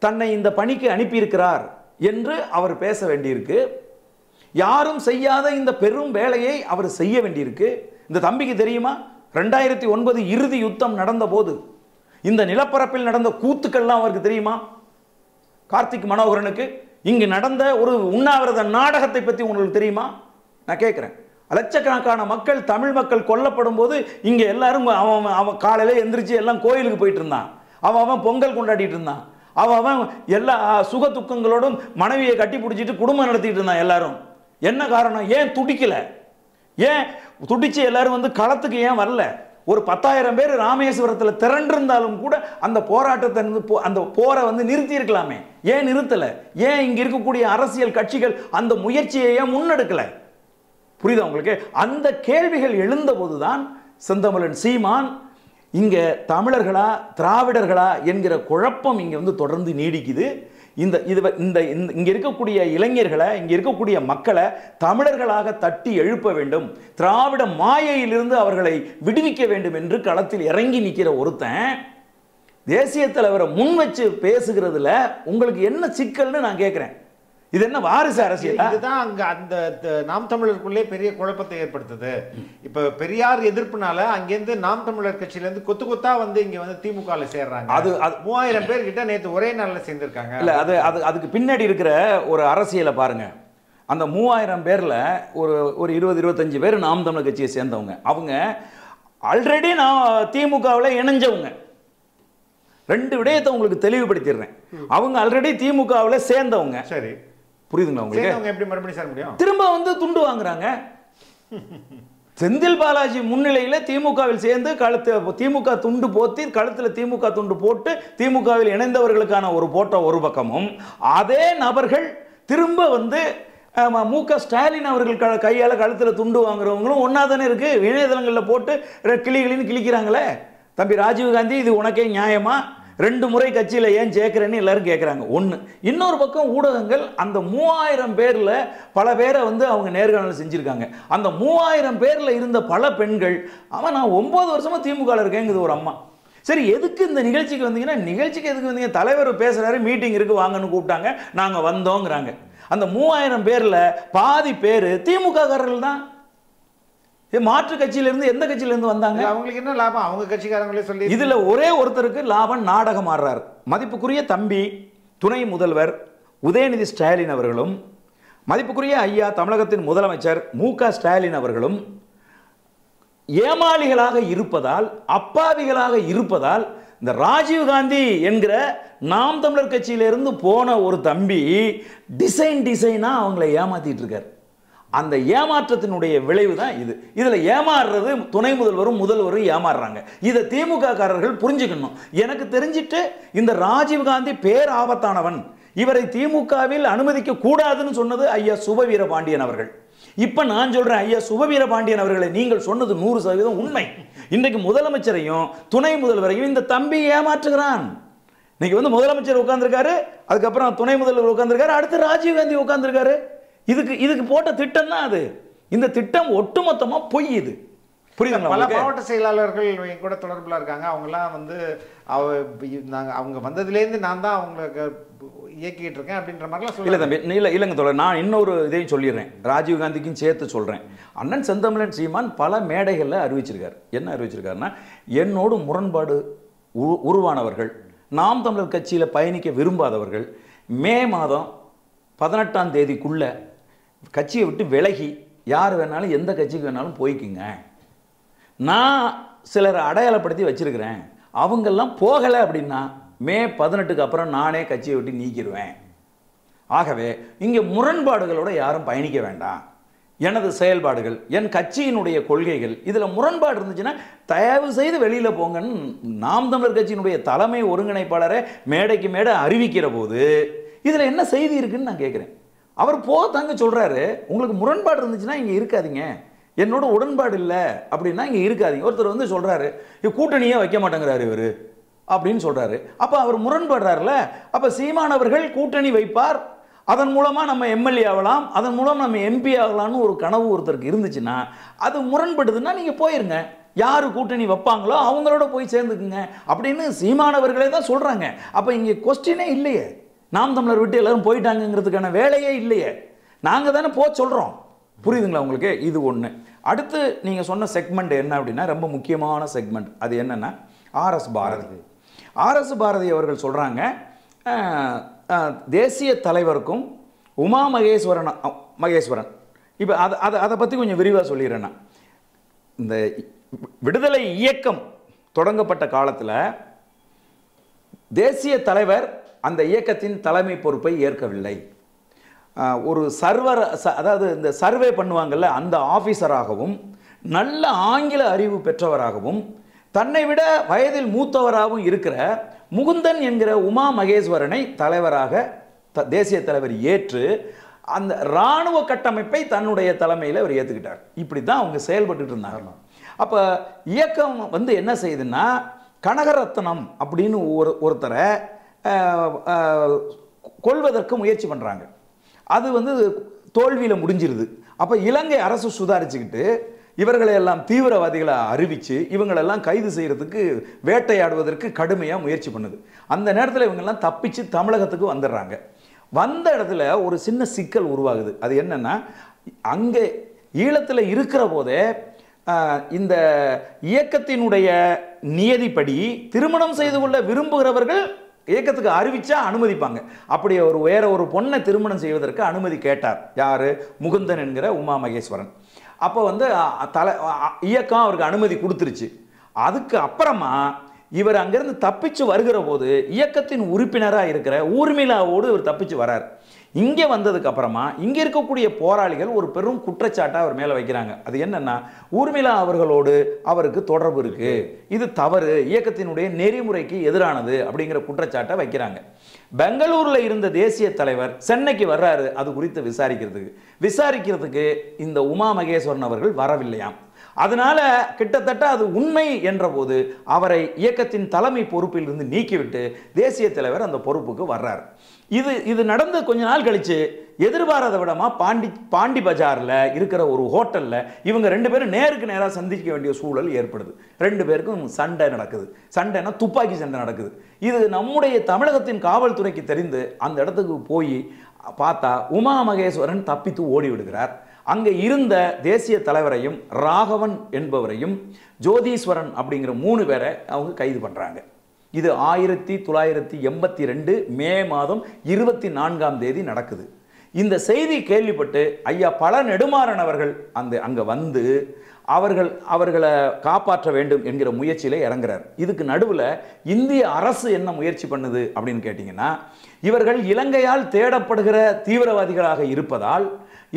தன்னை இந்த பணிக்கு அனுப்பியிருக்கிறார் என்று அவர் பேச வேண்டியிருக்கு. யாரும் செய்யாத இந்த பெரும் வேலையை அவர் செய்ய வேண்டியிருக்கு. இந்த தம்பிக்கு தெரியுமா 2009 இறுதி யுத்தம் நடந்த போது இந்த நிலப்பரப்பில் நடந்த கூத்துக்கள்லாம் அவருக்கு தெரியுமா? கார்த்திக் மனோகரனுக்கு இங்கு நடந்த ஒரு உண்ணாவிரத நாடகத்தை பற்றி உங்களுக்கு தெரியுமா? நான் கேட்குறேன். லட்சக்கணக்கான மக்கள், தமிழ் மக்கள் கொல்லப்படும் போது இங்கே எல்லாரும் அவன் காலையில் எந்திரிச்சு எல்லாம் கோயிலுக்கு போயிட்டு இருந்தான். அவன் பொங்கல் கொண்டாடிட்டு இருந்தான். அவன் எல்லா சுக துக்கங்களோடும் மனைவியை கட்டி பிடிச்சிட்டு குடும்பம் நடத்திட்டு இருந்தான். எல்லாரும் என்ன காரணம்? ஏன் துடிக்கல? ஏன் துடிச்சு எல்லாரும் வந்து களத்துக்கு ஏன் வரல? ஒரு 10,000 பேர் ராமேஸ்வரத்தில் திரண்டிருந்தாலும் கூட அந்த போராட்டத்தை அந்த போரை வந்து நிறுத்தி இருக்கலாமே. ஏன் நிறுத்தலை? ஏன் இங்கே இருக்கக்கூடிய அரசியல் கட்சிகள் அந்த முயற்சியை ஏன் முன்னெடுக்கல? புரியுதா உங்களுக்கு? அந்த கேள்விகள் எழுந்த போதுதான் செந்தமிழன் சீமான் இங்கே தமிழர்களா திராவிடர்களா என்கிற குழப்பம் இங்கே வந்து தொடர்ந்து நீடிக்குது. இங்கே இருக்கக்கூடிய இளைஞர்களை, இங்கே இருக்கக்கூடிய மக்களை தமிழர்களாக தட்டி எழுப்ப வேண்டும், திராவிட மாயையிலிருந்து அவர்களை விடுவிக்க வேண்டும் என்று களத்தில் இறங்கி நிற்கிற ஒருத்தன் தேசிய தலைவரை முன் வச்சு பேசுகிறதுல உங்களுக்கு என்ன சிக்கல்னு நான் கேட்குறேன். இது என்ன வாரிசு அரசியல்? இதுதான் அங்க அந்த நாம் தமிழருக்குள்ளே பெரிய குழப்பத்தை ஏற்படுத்துது. இப்ப பெரியார் எதிர்ப்புனால அங்கேருந்து நாம் தமிழர் கட்சியில இருந்து கொத்து கொத்தா வந்து இங்க வந்து திமுகல சேர்றாங்க. அது 3000 பேர் கிட்ட நேத்து ஒரே நாள்ல சேர்ந்திருக்காங்க. இல்ல அதுக்கு பின்னாடி இருக்கிற ஒரு அரசியலை பாருங்க. அந்த 3000 பேர்ல ஒரு 20-25 பேர் நாம் தமிழர் கட்சியை சேர்ந்தவங்க. அவங்க ஆல்ரெடி நான் திமுகவில் இணைஞ்சவங்க. 2 விடயத்தை உங்களுக்கு தெளிவுபடுத்திடுறேன். அவங்க ஆல்ரெடி திமுகவில் சேர்ந்தவங்க. சரி, புரியுதுங்களா உங்களுக்கு? எப்படி மறுபடியும் சேர முடியும்? திரும்ப வந்து துண்டு வாங்குறாங்க. செந்தில் பாலாஜி முன்னிலையில் திமுகவில் சேர்ந்து திமுக துண்டு போத்தி கழுத்தில் திமுக துண்டு போட்டு திமுகவில் இணைந்தவர்களுக்கான ஒரு போட்டோ ஒரு பக்கமும், அதே நபர்கள் திரும்ப வந்து மு.க. ஸ்டாலின் அவர்கள் கையால் கழுத்தில் துண்டு வாங்குறவங்களும் ஒன்றா தானே இருக்கு. இணையதளங்களில் போட்டு கிளிகளின்னு கிளிக்கிறாங்களே. தம்பி ராஜீவ்காந்தி, இது உனக்கே நியாயமா? 2 முறை கட்சியில் ஏன் சேர்க்கிறேன்னு எல்லாரும் கேட்குறாங்க. ஒன்று. இன்னொரு பக்கம் ஊடகங்கள் அந்த 3000 பேரில் பல பேரை வந்து அவங்க நேர்காணல் செஞ்சுருக்காங்க. அந்த 3000 பேரில் இருந்த பல பெண்கள், நான் 9 வருஷமாக திமுகவில் இருக்கேங்குது ஒரு அம்மா. சரி, எதுக்கு இந்த நிகழ்ச்சிக்கு வந்தீங்கன்னா, நிகழ்ச்சிக்கு எதுக்கு வந்தீங்க? தலைவர் பேசுகிறாரு, மீட்டிங் இருக்குது, வாங்கன்னு கூப்பிட்டாங்க, நாங்கள் வந்தோங்கிறாங்க. அந்த 3000 பேரில் பாதி பேர் திமுக காரர்கள் தான். மாற்று கட்சியிலிருந்து எந்த கட்சியிலிருந்து வந்தாங்க? அவங்களுக்கு என்ன லாபம்? அவங்க கட்சிக்காரங்களே சொல்லி இதுல ஒரே ஒருத்தருக்கு லாபம். நாடகம் ஆடுறார். மதிப்புக்குரிய தம்பி துணை முதல்வர் உதயநிதி ஸ்டாலின் அவர்களும், மதிப்புக்குரிய ஐயா தமிழகத்தின் முதலமைச்சர் மு.க. ஸ்டாலின் அவர்களும் ஏமாளிகளாக இருப்பதால், அப்பாவிகளாக இருப்பதால், இந்த ராஜீவ்காந்தி என்கிற நாம் தமிழர் கட்சியிலிருந்து போன ஒரு தம்பி டிசைனா அவங்களை ஏமாத்திட்டு இருக்கார். அந்த ஏமாற்றத்தினுடைய விளைவு தான் இது. இதில் ஏமாறுறது துணை முதல்வரும் முதல்வரும் ஏமாறுறாங்க. இதை திமுக காரர்கள் புரிஞ்சுக்கணும். எனக்கு தெரிஞ்சிட்டு இந்த ராஜீவ்காந்தி பேர் ஆபத்தானவன், இவரை திமுகவில் அனுமதிக்க கூடாதுன்னு சொன்னது ஐயா சுபவீர பாண்டியன் அவர்கள். இப்ப நான் சொல்றேன், ஐயா சுபவீர பாண்டியன் அவர்களை, நீங்கள் சொன்னது 100% உண்மை. இன்றைக்கு முதலமைச்சரையும் துணை முதல்வரையும் இந்த தம்பி ஏமாற்றுகிறான். இன்னைக்கு வந்து முதலமைச்சர் உட்கார்ந்துருக்காரு, அதுக்கப்புறம் துணை முதல்வர் உட்கார்ந்துருக்காரு, அடுத்து ராஜீவ்காந்தி உட்கார்ந்துருக்காரு. இதுக்கு போட்ட திட்டம் தான் அது. இந்த திட்டம் ஒட்டுமொத்தமா பொய். இது புரியுதுங்களா? பல மாவட்ட செயலாளர்கள் கூட தொடர்புல இருக்காங்க. அவங்கெல்லாம் வந்து அவங்க வந்ததுலேருந்து நான் தான் அவங்களுக்கு இயக்கிட்டு இருக்கேன் அப்படின்ற மாதிரிலாம் இல்லை தம்பி, இல்லைங்க தோழர், நான் இன்னொரு இதையும் சொல்லிடுறேன், ராஜீவ்காந்திக்கும் சேர்த்து சொல்கிறேன். அண்ணன் செந்தமிழன் சீமான் பல மேடைகளில் அறிவிச்சிருக்கார். என்ன அறிவிச்சிருக்காருன்னா, என்னோடு முரண்பாடு உருவானவர்கள், நாம் தமிழர் கட்சியில் பயணிக்க விரும்பாதவர்கள் மே மாதம் 18ஆம் தேதிக்குள்ள கட்சியை விட்டு விலகி யார் வேணாலும் எந்த கட்சிக்கு வேணாலும் போய்க்குங்க. நான் சிலரை அடையாளப்படுத்தி வச்சிருக்கிறேன். அவங்கெல்லாம் போகலை அப்படின்னா மே 18க்கு அப்புறம் நானே கட்சியை விட்டு நீக்கிடுவேன். ஆகவே இங்கே முரண்பாடுகளோட யாரும் பயணிக்க வேண்டாம். எனது செயல்பாடுகள், என் கட்சியினுடைய கொள்கைகள், இதில் முரண்பாடு இருந்துச்சுன்னா தயவு செய்து வெளியில் போங்கன்னு நாம் தமிழர் கட்சியினுடைய தலைமை ஒருங்கிணைப்பாளரை மேடைக்கு மேடை அறிவிக்கிற போது இதில் என்ன செய்தி இருக்குன்னு நான் கேட்குறேன். அவர் போகத்தாங்க சொல்கிறாரு, உங்களுக்கு முரண்பாடு இருந்துச்சுன்னா இங்கே இருக்காதீங்க, என்னோட உடன்பாடு இல்லை அப்படின்னா இங்கே இருக்காதீங்க. ஒருத்தர் வந்து சொல்கிறாரு, கூட்டணியே வைக்க மாட்டேங்கிறாரு இவர் அப்படின்னு சொல்கிறாரு. அப்போ அவர் முரண்படுறாருல. அப்போ சீமானவர்கள் கூட்டணி வைப்பார், அதன் மூலமாக நம்ம எம்எல்ஏ ஆகலாம், அதன் மூலம் நம்ம எம்பி ஆகலாம்னு ஒரு கனவு ஒருத்தருக்கு இருந்துச்சுன்னா அது முரண்படுதுன்னா நீங்கள் போயிருங்க, யார் கூட்டணி வைப்பாங்களோ அவங்களோட போய் சேர்ந்துக்குங்க அப்படின்னு சீமானவர்களே தான் சொல்கிறாங்க. அப்போ இங்கே கொஸ்டினே இல்லையே, நாம் தமிழர் விட்டு எல்லாரும் போயிட்டாங்கிறதுக்கான வேலையே இல்லையே, நாங்கள் தானே சொல்கிறோம். புரியுதுங்களா உங்களுக்கு? இது ஒன்று. அடுத்து நீங்கள் சொன்ன செக்மெண்ட் என்ன அப்படின்னா ரொம்ப முக்கியமான செக்மெண்ட். அது என்னென்னா ஆர்எஸ் பாரதி. ஆர்எஸ் பாரதி அவர்கள் சொல்கிறாங்க, தேசிய தலைவருக்கும் உமா மகேஸ்வரன் இப்போ அதை பற்றி கொஞ்சம் விரிவாக சொல்லிடுறேன்னா, இந்த விடுதலை இயக்கம் தொடங்கப்பட்ட காலத்தில் தேசிய தலைவர் அந்த இயக்கத்தின் தலைமை பொறுப்பை ஏற்கவில்லை. ஒரு அதாவது இந்த சர்வே பண்ணுவாங்கள்ல அந்த ஆஃபீஸராகவும் நல்ல ஆங்கில அறிவு பெற்றவராகவும் தன்னை விட வயதில் மூத்தவராகவும் இருக்கிற முகுந்தன் என்கிற உமா மகேஸ்வரனை தலைவராக தேசிய தலைவர் ஏற்று அந்த இராணுவ கட்டமைப்பை தன்னுடைய தலைமையில் அவர் ஏற்றுக்கிட்டார். இப்படி தான் அவங்க செயல்பட்டு இருந்தாங்க. அப்போ இயக்கம் வந்து என்ன செய்யுதுன்னா, கனகரத்னம் அப்படின்னு ஒருத்தரை கொல்வதற்கு முயற்சி பண்ணுறாங்க. அது வந்து தோல்வியில் முடிஞ்சிருது. அப்போ இலங்கை அரசு சுதாரிச்சுக்கிட்டு இவர்களை எல்லாம் தீவிரவாதிகளை அறிவித்து இவங்களெல்லாம் கைது செய்கிறதுக்கு வேட்டையாடுவதற்கு கடுமையாக முயற்சி பண்ணுது. அந்த நேரத்தில் இவங்கெல்லாம் தப்பிச்சு தமிழகத்துக்கு வந்துடுறாங்க. வந்த இடத்துல ஒரு சின்ன சிக்கல் உருவாகுது. அது என்னன்னா, அங்கே ஈழத்தில் இருக்கிற போதே இந்த இயக்கத்தினுடைய நியதிப்படி திருமணம் செய்து கொள்ள விரும்புகிறவர்கள் இயக்கத்துக்கு அறிவிச்சா அனுமதிப்பாங்க. அப்படி வேற ஒரு பொண்ணை திருமணம் செய்வதற்கு அனுமதி கேட்டார். யாரு? முகுந்தன் என்கிற உமா மகேஸ்வரன். அப்போ இயக்கம் அவருக்கு அனுமதி கொடுத்துருச்சு. அதுக்கு அப்புறமா இவர் அங்கிருந்து தப்பிச்சு வருகிற போது இயக்கத்தின் உறுப்பினராக இருக்கிற ஊர்மிளாவோடு இவர் தப்பிச்சு வரார். இங்கே வந்ததுக்கு அப்புறமா இங்கே இருக்கக்கூடிய போராளிகள் ஒரு பெரும் குற்றச்சாட்டை அவர் மேலே வைக்கிறாங்க. அது என்னன்னா, ஊர்மிளா அவர்களோடு அவருக்கு தொடர்பு இருக்கு, இது தவறு, இயக்கத்தினுடைய நெறிமுறைக்கு எதிரானது அப்படிங்கிற குற்றச்சாட்டை வைக்கிறாங்க. பெங்களூரில் இருந்த தேசிய தலைவர் சென்னைக்கு வர்றாரு அது குறித்து விசாரிக்கிறதுக்கு இந்த உமா மகேஸ்வரன் அவர்கள் வரவில்லையாம். அதனால கிட்டத்தட்ட அது உண்மை என்ற போது அவரை இயக்கத்தின் தலைமை பொறுப்பில் இருந்து நீக்கிவிட்டு தேசிய தலைவர் அந்த பொறுப்புக்கு வர்றார். இது நடந்து கொஞ்ச நாள் கழிச்சு எதிர்பாராத விடமா பாண்டி பஜார்ல இருக்கிற ஒரு ஹோட்டல்ல இவங்க 2 பேரும் நேருக்கு நேராக சந்திக்க வேண்டிய சூழல் ஏற்படுது. 2 பேருக்கும் சண்டை நடக்குது. சண்டைனா துப்பாக்கி சண்டை நடக்குது. இது நம்முடைய தமிழகத்தின் காவல்துறைக்கு தெரிந்து அந்த இடத்துக்கு போய் பார்த்தா உமா மகேஸ்வரன் தப்பித்து ஓடி விடுகிறார். அங்கே இருந்த தேசிய தலைவரையும் ராகவன் என்பவரையும் ஜோதீஸ்வரன் அப்படிங்கிற 3 பேரை அவங்க கைது பண்ணுறாங்க. இது 1982 மே மாதம் 24ஆம் தேதி நடக்குது. இந்த செய்தி கேள்விப்பட்டு ஐயா பழ நெடுமாறன் அவர்கள் அங்கே வந்து அவர்களை காப்பாற்ற வேண்டும் என்கிற முயற்சியில் இறங்குறார். இதுக்கு நடுவில் இந்திய அரசு என்ன முயற்சி பண்ணுது அப்படின்னு கேட்டிங்கன்னா, இவர்கள் இலங்கையால் தேடப்படுகிற தீவிரவாதிகளாக இருப்பதால்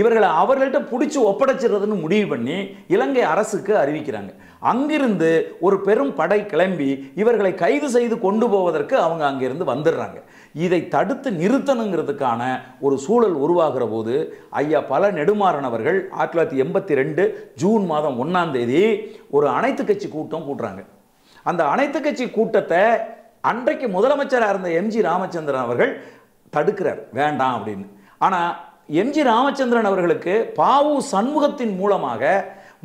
இவர்களை அவர்கள்ட்ட பிடிச்சி ஒப்படைச்சிடுறதுன்னு முடிவு பண்ணி இலங்கை அரசுக்கு அறிவிக்கிறாங்க. அங்கிருந்து ஒரு பெரும் படை கிளம்பி இவர்களை கைது செய்து கொண்டு போவதற்கு அவங்க அங்கிருந்து வந்துடுறாங்க. இதை தடுத்து நிறுத்தணுங்கிறதுக்கான ஒரு சூழல் உருவாகிற போது ஐயா பழ நெடுமாறன் அவர்கள் 1982 ஜூன் மாதம் 1ஆம் தேதி ஒரு அனைத்து கட்சி கூட்டம் கூட்டுறாங்க. அந்த அனைத்து கட்சி கூட்டத்தை அன்றைக்கு முதலமைச்சராக இருந்த எம்ஜி ராமச்சந்திரன் அவர்கள் தடுக்கிறார், வேண்டாம் அப்படின்னு. ஆனால் எம்ஜி ராமச்சந்திரன் அவர்களுக்கு பாவு சண்முகத்தின் மூலமாக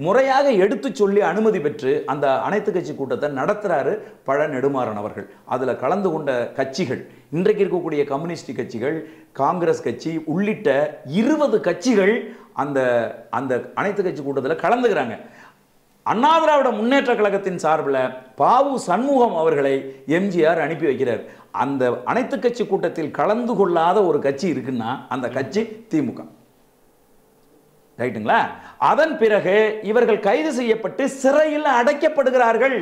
முறையாக எடுத்து சொல்லி அனுமதி பெற்று அந்த அனைத்து கட்சி கூட்டத்தை நடத்துறாரு பழ நெடுமாறன் அவர்கள். அதில் கலந்து கொண்ட கட்சிகள் இன்றைக்கு இருக்கக்கூடிய கம்யூனிஸ்ட் கட்சிகள், காங்கிரஸ் கட்சி உள்ளிட்ட 20 கட்சிகள் அந்த அந்த அனைத்து கட்சி கூட்டத்தில் கலந்துக்கிறாங்க. அண்ணா திராவிட முன்னேற்ற கழகத்தின் சார்பில் பாவு சண்முகம் அவர்களை எம்ஜிஆர் அனுப்பி வைக்கிறார். அந்த அனைத்து கட்சி கூட்டத்தில் கலந்து கொள்ளாத ஒரு கட்சி இருக்குன்னா அந்த கட்சி திமுக. ரைட்டுங்களா? அதன் பிறகு இவர்கள் கைது செய்யப்பட்டு சிறையில் அடைக்கப்படுகிறார்கள்.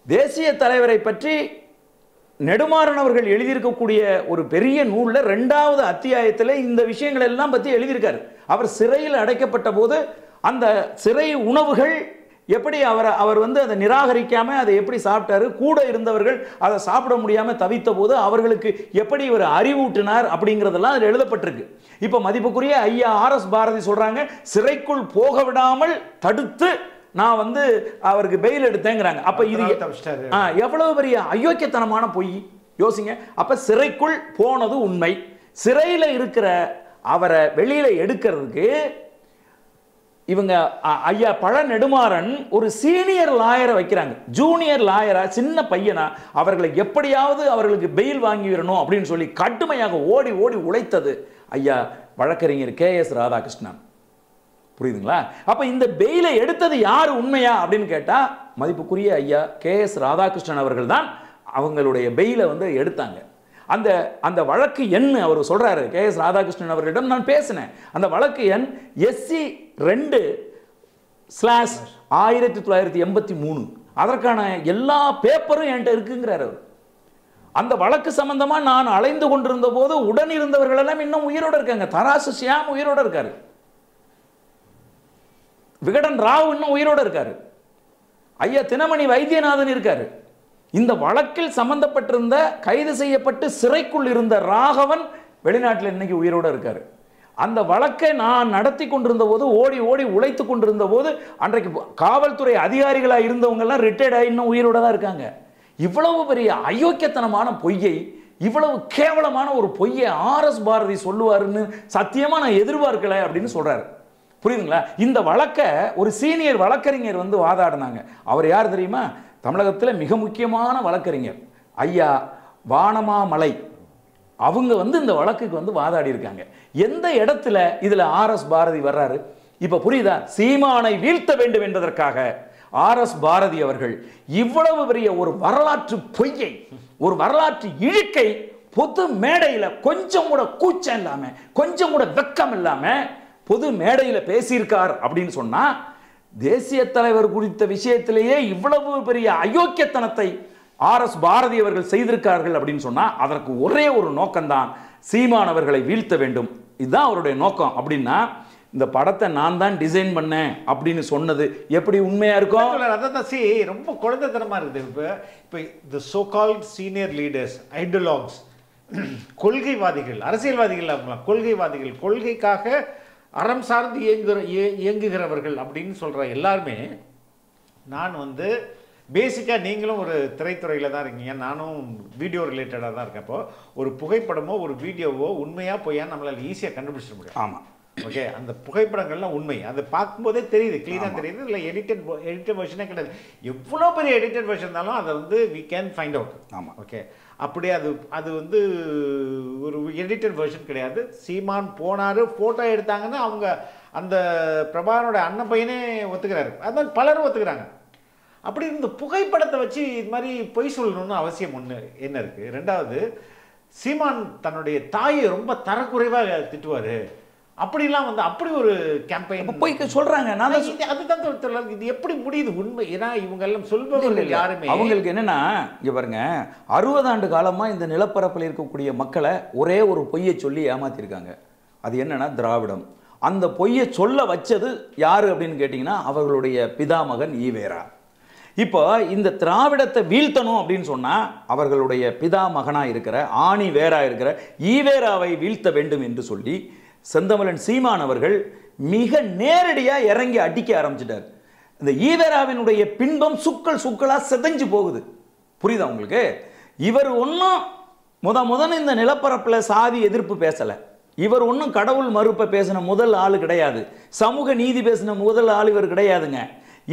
தேசிய தலைவரை பற்றி நெடுமாறன் அவர்கள் எழுதியிருக்கக்கூடிய ஒரு பெரிய நூல்ல 2வது அத்தியாயத்தில் இந்த விஷயங்கள் எல்லாம் பற்றி எழுதியிருக்காரு. அவர் சிறையில் அடைக்கப்பட்ட போது அந்த சிறை உணவுகள் எப்படி அவர் அதை நிராகரிக்காம அதை எப்படி சாப்பிட்டாரு, கூட இருந்தவர்கள் அதை சாப்பிட முடியாம தவித்த போது அவர்களுக்கு எப்படி இவர் அறிவூட்டினார் அப்படிங்கிறதெல்லாம் அதில் எழுதப்பட்டிருக்கு. இப்ப மதிப்புக்குரிய ஐயா RS பாரதி சொல்றாங்க, சிறைக்குள் போக விடாமல் தடுத்து நான் அவருக்கு பெயில் எடுத்தேங்கிறாங்க. அப்ப இது எவ்வளவு பெரிய அயோக்கியத்தனமான பொய் யோசிங்க. அப்ப சிறைக்குள் போனது உண்மை. சிறையில் இருக்கிற அவரை வெளியில எடுக்கிறதுக்கு இவங்க ஐயா பழ நெடுமாறன் ஒரு சீனியர் லாயரை வைக்கிறாங்க. ஜூனியர் லாயரா சின்ன பையனா அவர்களை எப்படியாவது அவர்களுக்கு பெயில் வாங்கி வரணும் அப்படின்னு சொல்லி கடுமையாக ஓடி ஓடி உழைத்தது ஐயா வழக்கறிஞர் KS ராதாகிருஷ்ணன். புரியுதுங்களா? அப்ப இந்த பெயிலை எடுத்தது யாரு உண்மையா அப்படின்னு கேட்டா மதிப்புக்குரிய ஐயா KS ராதாகிருஷ்ணன் அவர்கள் தான் அவங்களுடைய பெயிலை எடுத்தாங்க. அந்த அந்த வழக்கு எண் அவர் சொல்றாரு. KS ராதாகிருஷ்ணன் அவர்களிடம் நான் பேசினேன். அந்த வழக்கு எண் SC2/1983. அதற்கான எல்லா பேப்பரும் என்கிட்ட இருக்குங்கிறார் அவர். அந்த வழக்கு சம்பந்தமா நான் அலைந்து கொண்டிருந்த போது உடன் இருந்தவர்கள் எல்லாம் இன்னும் உயிரோடு இருக்காங்க. தராசு சியாம் உயிரோடு இருக்காரு. விகடன் ராவ் இன்னும் உயிரோடு இருக்காரு. ஐயா தினமணி வைத்தியநாதன் இருக்காரு. இந்த வழக்கில் சம்பந்தப்பட்டிருந்த கைது செய்யப்பட்டு சிறைக்குள் இருந்த ராகவன் வெளிநாட்டில் இன்னைக்கு உயிரோடு இருக்காரு. அந்த வழக்கை நான் நடத்தி கொண்டிருந்த போது ஓடி ஓடி உழைத்து கொண்டிருந்த போது அன்றைக்கு காவல்துறை அதிகாரிகளாக இருந்தவங்க எல்லாம் ரிட்டையர்ட் ஆகி இன்னும் உயிரோட தான் இருக்காங்க. இவ்வளவு பெரிய அயோக்கியத்தனமான பொய்யை, இவ்வளவு கேவலமான ஒரு பொய்யை RS பாரதி சொல்லுவாருன்னு சத்தியமா நான் எதிர்பார்க்கல அப்படின்னு சொல்றாரு. புரியுதுங்களா? இந்த வழக்கை ஒரு சீனியர் வழக்கறிஞர் வாதாடினாங்க. அவர் யார் தெரியுமா? தமிழகத்தில் மிக முக்கியமான வழக்கறிஞர் ஐயா வானமாமலை அவங்க வந்து இந்த வழக்குக்கு வந்து வாதாடி இருக்காங்க. எந்த இடத்துல இதுல ஆர்.எஸ். பாரதி வர்றாரு? இப்ப புரியுதா? சீமானை வீழ்த்த வேண்டும் என்பதற்காக ஆர்.எஸ். பாரதி அவர்கள் இவ்வளவு பெரிய ஒரு வரலாற்று பொய்யை, ஒரு வரலாற்று இழுக்கை பொது மேடையில கொஞ்சம் கூட கூச்சம் இல்லாம, கொஞ்சம் கூட வெக்கம் இல்லாம பொது மேடையில பேசியிருக்கார் அப்படின்னு சொன்னா, தேசிய தலைவர் குறித்த விஷயத்திலேயே இவ்வளவு பெரிய அயோக்கியத்தனத்தை ஆர்.எஸ். பாரதி அவர்கள் செய்திருக்கார்கள் அப்படின்னு சொன்னா, அதற்கு ஒரே ஒரு நோக்கம்தான், சீமான் அவர்களை வீழ்த்த வேண்டும். இதுதான் அவருடைய நோக்கம். அப்படின்னா இந்த படத்தை நான் தான் டிசைன் பண்ணேன் அப்படின்னு சொன்னது எப்படி உண்மையா இருக்கும்? அதான் சி ரொம்ப குழந்தைத்தனமா இருக்குது. இப்போ the so called senior leaders, ideologies, கொள்கைவாதிகள், அரசியல்வாதிகள், கொள்கைவாதிகள், கொள்கைக்காக அறம் சார்ந்து இயங்குகிறவர்கள் அப்படின்னு சொல்ற எல்லாருமே, நான் வந்து பேசிக்காக நீங்களும் ஒரு திரைத்துறையில் தான் இருக்கீங்க, நானும் வீடியோ ரிலேட்டடாக தான் இருக்கேன். அப்போ ஒரு புகைப்படமோ ஒரு வீடியோவோ உண்மையாக பொய்யா நம்மளால் ஈஸியாக கண்டுபிடிச்சிட முடியும். ஆமாம், ஓகே. அந்த புகைப்படங்கள்லாம் உண்மை, அது பார்க்கும்போதே தெரியுது, கிளீனாக தெரியுது. இல்லை எடிட்டட் வெர்ஷனே கிடையாது. எவ்வளோ பெரிய எடிட்டட் வெர்ஷன் இருந்தாலும் அதை வந்து வி கேன் ஃபைண்ட் அவுட். ஆமாம், ஓகே. அப்படியே அது வந்து ஒரு எடிட்டட் வெர்ஷன் கிடையாது. சீமான் போனார், ஃபோட்டோ எடுத்தாங்கன்னு அவங்க அந்த பிரபாகரனோட அண்ணன் பையனே ஒத்துக்கிறாரு, அது மாதிரி பலரும் ஒத்துக்கிறாங்க. அப்படி இந்த புகைப்படத்தை வச்சு இது மாதிரி பொய் சொல்லணும்னு அவசியம் ஒன்று என்ன இருக்குது? ரெண்டாவது, சீமான் தன்னுடைய தாயை ரொம்ப தரக்குறைவாக திட்டுவார் அப்படிலாம் வந்து அப்படி ஒரு கேம்பெயின் போய் சொல்றாங்க. அதுதான் இது எப்படி முடியுது உண்மை? ஏன்னா இவங்க எல்லாம் சொல்பவர்கள் யாருமே, அவங்களுக்கு என்னன்னா, இங்க பாருங்க, 60 ஆண்டு காலமா இந்த நிலப்பரப்பில் இருக்கக்கூடிய மக்களை ஒரே ஒரு பொய்யை சொல்லி ஏமாத்திருக்காங்க. அது என்னன்னா திராவிடம். அந்த பொய்யை சொல்ல வச்சது யாரு அப்படின்னு கேட்டீங்கன்னா அவர்களுடைய பிதாமகன் ஈவேரா. இப்போ இந்த திராவிடத்தை வீழ்த்தணும் அப்படின்னு சொன்னா அவர்களுடைய பிதாமகனா இருக்கிற ஆணி வேரா இருக்கிற ஈவேராவை வீழ்த்த வேண்டும் என்று சொல்லி செந்தமிழன் சீமான் அவர்கள் மிக நேரடியா இறங்கி அடிக்க ஆரம்பிச்சிட்டார். இந்த ஈவேராவினுடைய பின்பம் சுக்களா செதஞ்சு போகுது. புரியுதா உங்களுக்கு? இவர் ஒன்றும் முதன்னு இந்த நிலப்பரப்பில் சாதி எதிர்ப்பு பேசலை. இவர் ஒன்றும் கடவுள் மறுப்பை பேசின முதல் ஆள் கிடையாது. சமூக நீதி பேசின முதல் ஆள் இவர் கிடையாதுங்க.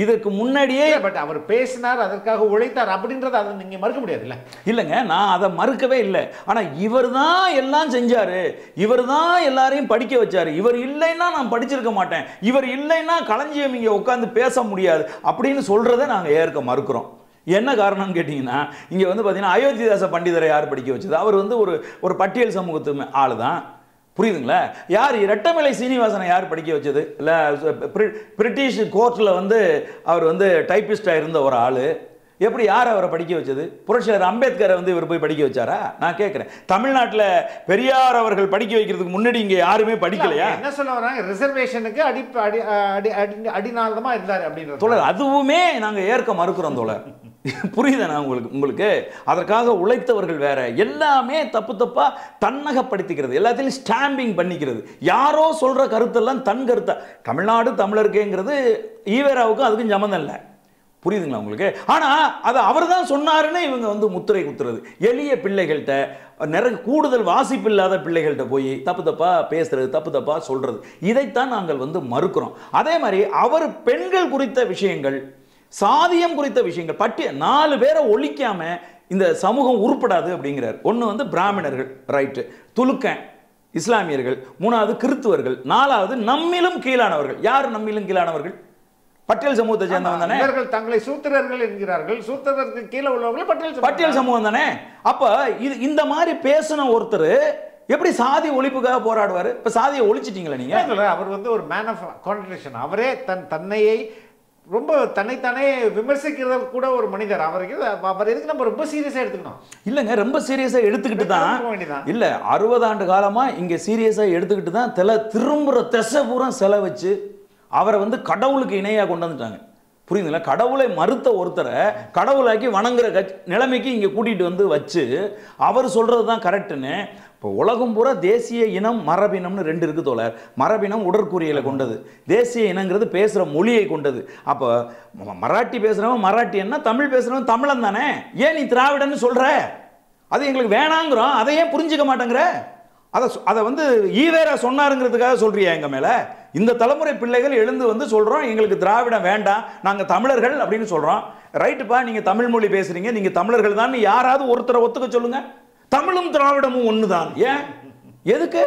இதற்கு முன்னாடியே பட் அவர் பேசினார், அதற்காக உழைத்தார் அப்படின்றத அதை நீங்க மறுக்க முடியாதுல்ல. இல்லைங்க, நான் அதை மறுக்கவே இல்லை. ஆனால் இவர் தான் எல்லாம் செஞ்சாரு, இவர் தான் எல்லாரையும் படிக்க வச்சாரு, இவர் இல்லைன்னா நான் படிச்சிருக்க மாட்டேன், இவர் இல்லைன்னா களஞ்சியம் இங்கே உட்காந்து பேச முடியாது அப்படின்னு சொல்றதை நாங்கள் ஏற்க மறுக்கிறோம். என்ன காரணம்னு கேட்டிங்கன்னா, இங்கே வந்து பார்த்தீங்கன்னா அயோத்திதாச பண்டிதரை யார் படிக்க வச்சது? அவர் வந்து ஒரு பட்டியல் சமூகத்து ஆள் தான். புரியுதுங்களா? யார்? இரட்டமலை சீனிவாசனை யார் படிக்க வச்சது? இல்லை பிரிட்டிஷ் கோர்ட்டில் வந்து அவர் வந்து டைப்பிஸ்டாக இருந்த ஒரு ஆள். எப்படி யார் அவரை படிக்க வச்சது? புரட்சியாளர் அம்பேத்கரை வந்து இவர் போய் படிக்க வச்சாரா? நான் கேட்குறேன். தமிழ்நாட்டில் பெரியார் அவர்கள் படிக்க வைக்கிறதுக்கு முன்னாடி இங்கே யாருமே படிக்கலையா? என்ன சொல்ல வராங்க? ரிசர்வேஷனுக்கு அடிநாதமாக இருந்தார் அப்படின்ற தோழர், அதுவுமே நாங்கள் ஏற்க மறுக்கிறோம் தோழர். புரியுதா உங்களுக்கு? அதற்காக உழைத்தவர்கள் வேற. எல்லாமே தப்பா தன்னகப்படுத்திக்கிறது, எல்லாத்தையும் ஸ்டாம்பிங் பண்ணிக்கிறது. யாரோ சொல்ற கருத்தெல்லாம் தன் கருத்தா. தமிழ்நாடு தமிழருக்கேங்கிறது ஈவேராவுக்கும் அதுக்கும் சம்மந்தம் இல்லை. புரியுதுங்களா உங்களுக்கு? ஆனா அதை அவர் தான் சொன்னாருன்னு இவங்க வந்து முத்திரை குத்துறது. எளிய பிள்ளைகள்கிட்ட, நிறைய கூடுதல் வாசிப்பு இல்லாத பிள்ளைகள்கிட்ட போய் தப்பா பேசுறது, தப்பா சொல்றது, இதைத்தான் நாங்கள் வந்து மறுக்கிறோம். அதே மாதிரி அவர் பெண்கள் குறித்த விஷயங்கள், சாதியம் குறித்த விஷயங்கள் 4 பேரை ஒழிக்காம இந்த சமூகம் உருப்படாது அப்படிங்கிறார். ஒன்று வந்து பிராமணர்கள், ரைட்டு, துலுக்கன் இஸ்லாமியர்கள், 3வது கிறித்துவர்கள், 4வது நம்மிலும் கீழானவர்கள். யார் நம்மிலும் கீழானவர்கள்? பட்டியல் சமூகத்தை சேர்ந்தவங்க தானே. இவர்கள் தங்களை சூத்திரர்கள் என்கிறார்கள். சூத்திரருக்கு கீழே உள்ளவர்கள் பட்டியல் சமூகம் தானே. அப்ப இந்த மாதிரி பேசின ஒருத்தர் எப்படி சாதி ஒழிப்புக்காக போராடுவாரு? இப்ப சாதியை ஒழிச்சிட்டீங்களா நீங்க? அவர் வந்து ஒரு மேன் ஆஃப் கான்ட்ரடிக்ஷன். அவரே தன்னையை ரொம்ப தன்னைத்தானே விமர்சிக்கிறது கூட ஒரு மனிதர். அவர் எதுக்கு நம்ம ரொம்ப சீரியஸா எடுத்துக்கணும்? இல்லைங்க, ரொம்ப சீரியஸா எடுத்துக்கிட்டு தான் இல்ல, 60 ஆண்டு காலமா இங்க சீரியஸா எடுத்துக்கிட்டு தான் திரும்புற திசை பூரா செலவச்சு அவரை வந்து கடவுளுக்கு இணையாக கொண்டு வந்துட்டாங்க. புரியுதுங்களா? கடவுளை மறுத்த ஒருத்தரை கடவுளாக்கி வணங்குற நிலைமைக்கு இங்கே கூட்டிகிட்டு வந்து வச்சு அவர் சொல்கிறது தான் கரெக்டுன்னு. இப்போ உலகம் பூரா தேசிய இனம் மரபினம்னு 2 இருக்குது தோழர். மரபினம் உடற்கூறியலை கொண்டது, தேசிய இனங்கிறது பேசுகிற மொழியை கொண்டது. அப்போ மராட்டி பேசுகிறவன் மராட்டியன்னா, தமிழ் பேசுகிறவன் தமிழன் தானே. ஏன் நீ திராவிடன்னு சொல்கிற? அது எங்களுக்கு வேணாங்கிறோம், அதையே புரிஞ்சிக்க மாட்டேங்கிற. அதை வந்து ஈவேரா சொன்னாருங்கிறதுக்காக சொல்றியா எங்க மேல? இந்த தலைமுறை பிள்ளைகள் எழுந்து வந்து சொல்றோம் எங்களுக்கு திராவிடம் வேண்டாம், நாங்க தமிழர்கள் அப்படின்னு சொல்றோம். ரைட்டுப்பா, நீங்க தமிழ் மொழி பேசுறீங்க, நீங்க தமிழர்கள் தான் யாராவது ஒருத்தரை ஒத்துக்க சொல்லுங்க. தமிழும் திராவிடமும் ஒண்ணுதான். ஏன் எதுக்கு?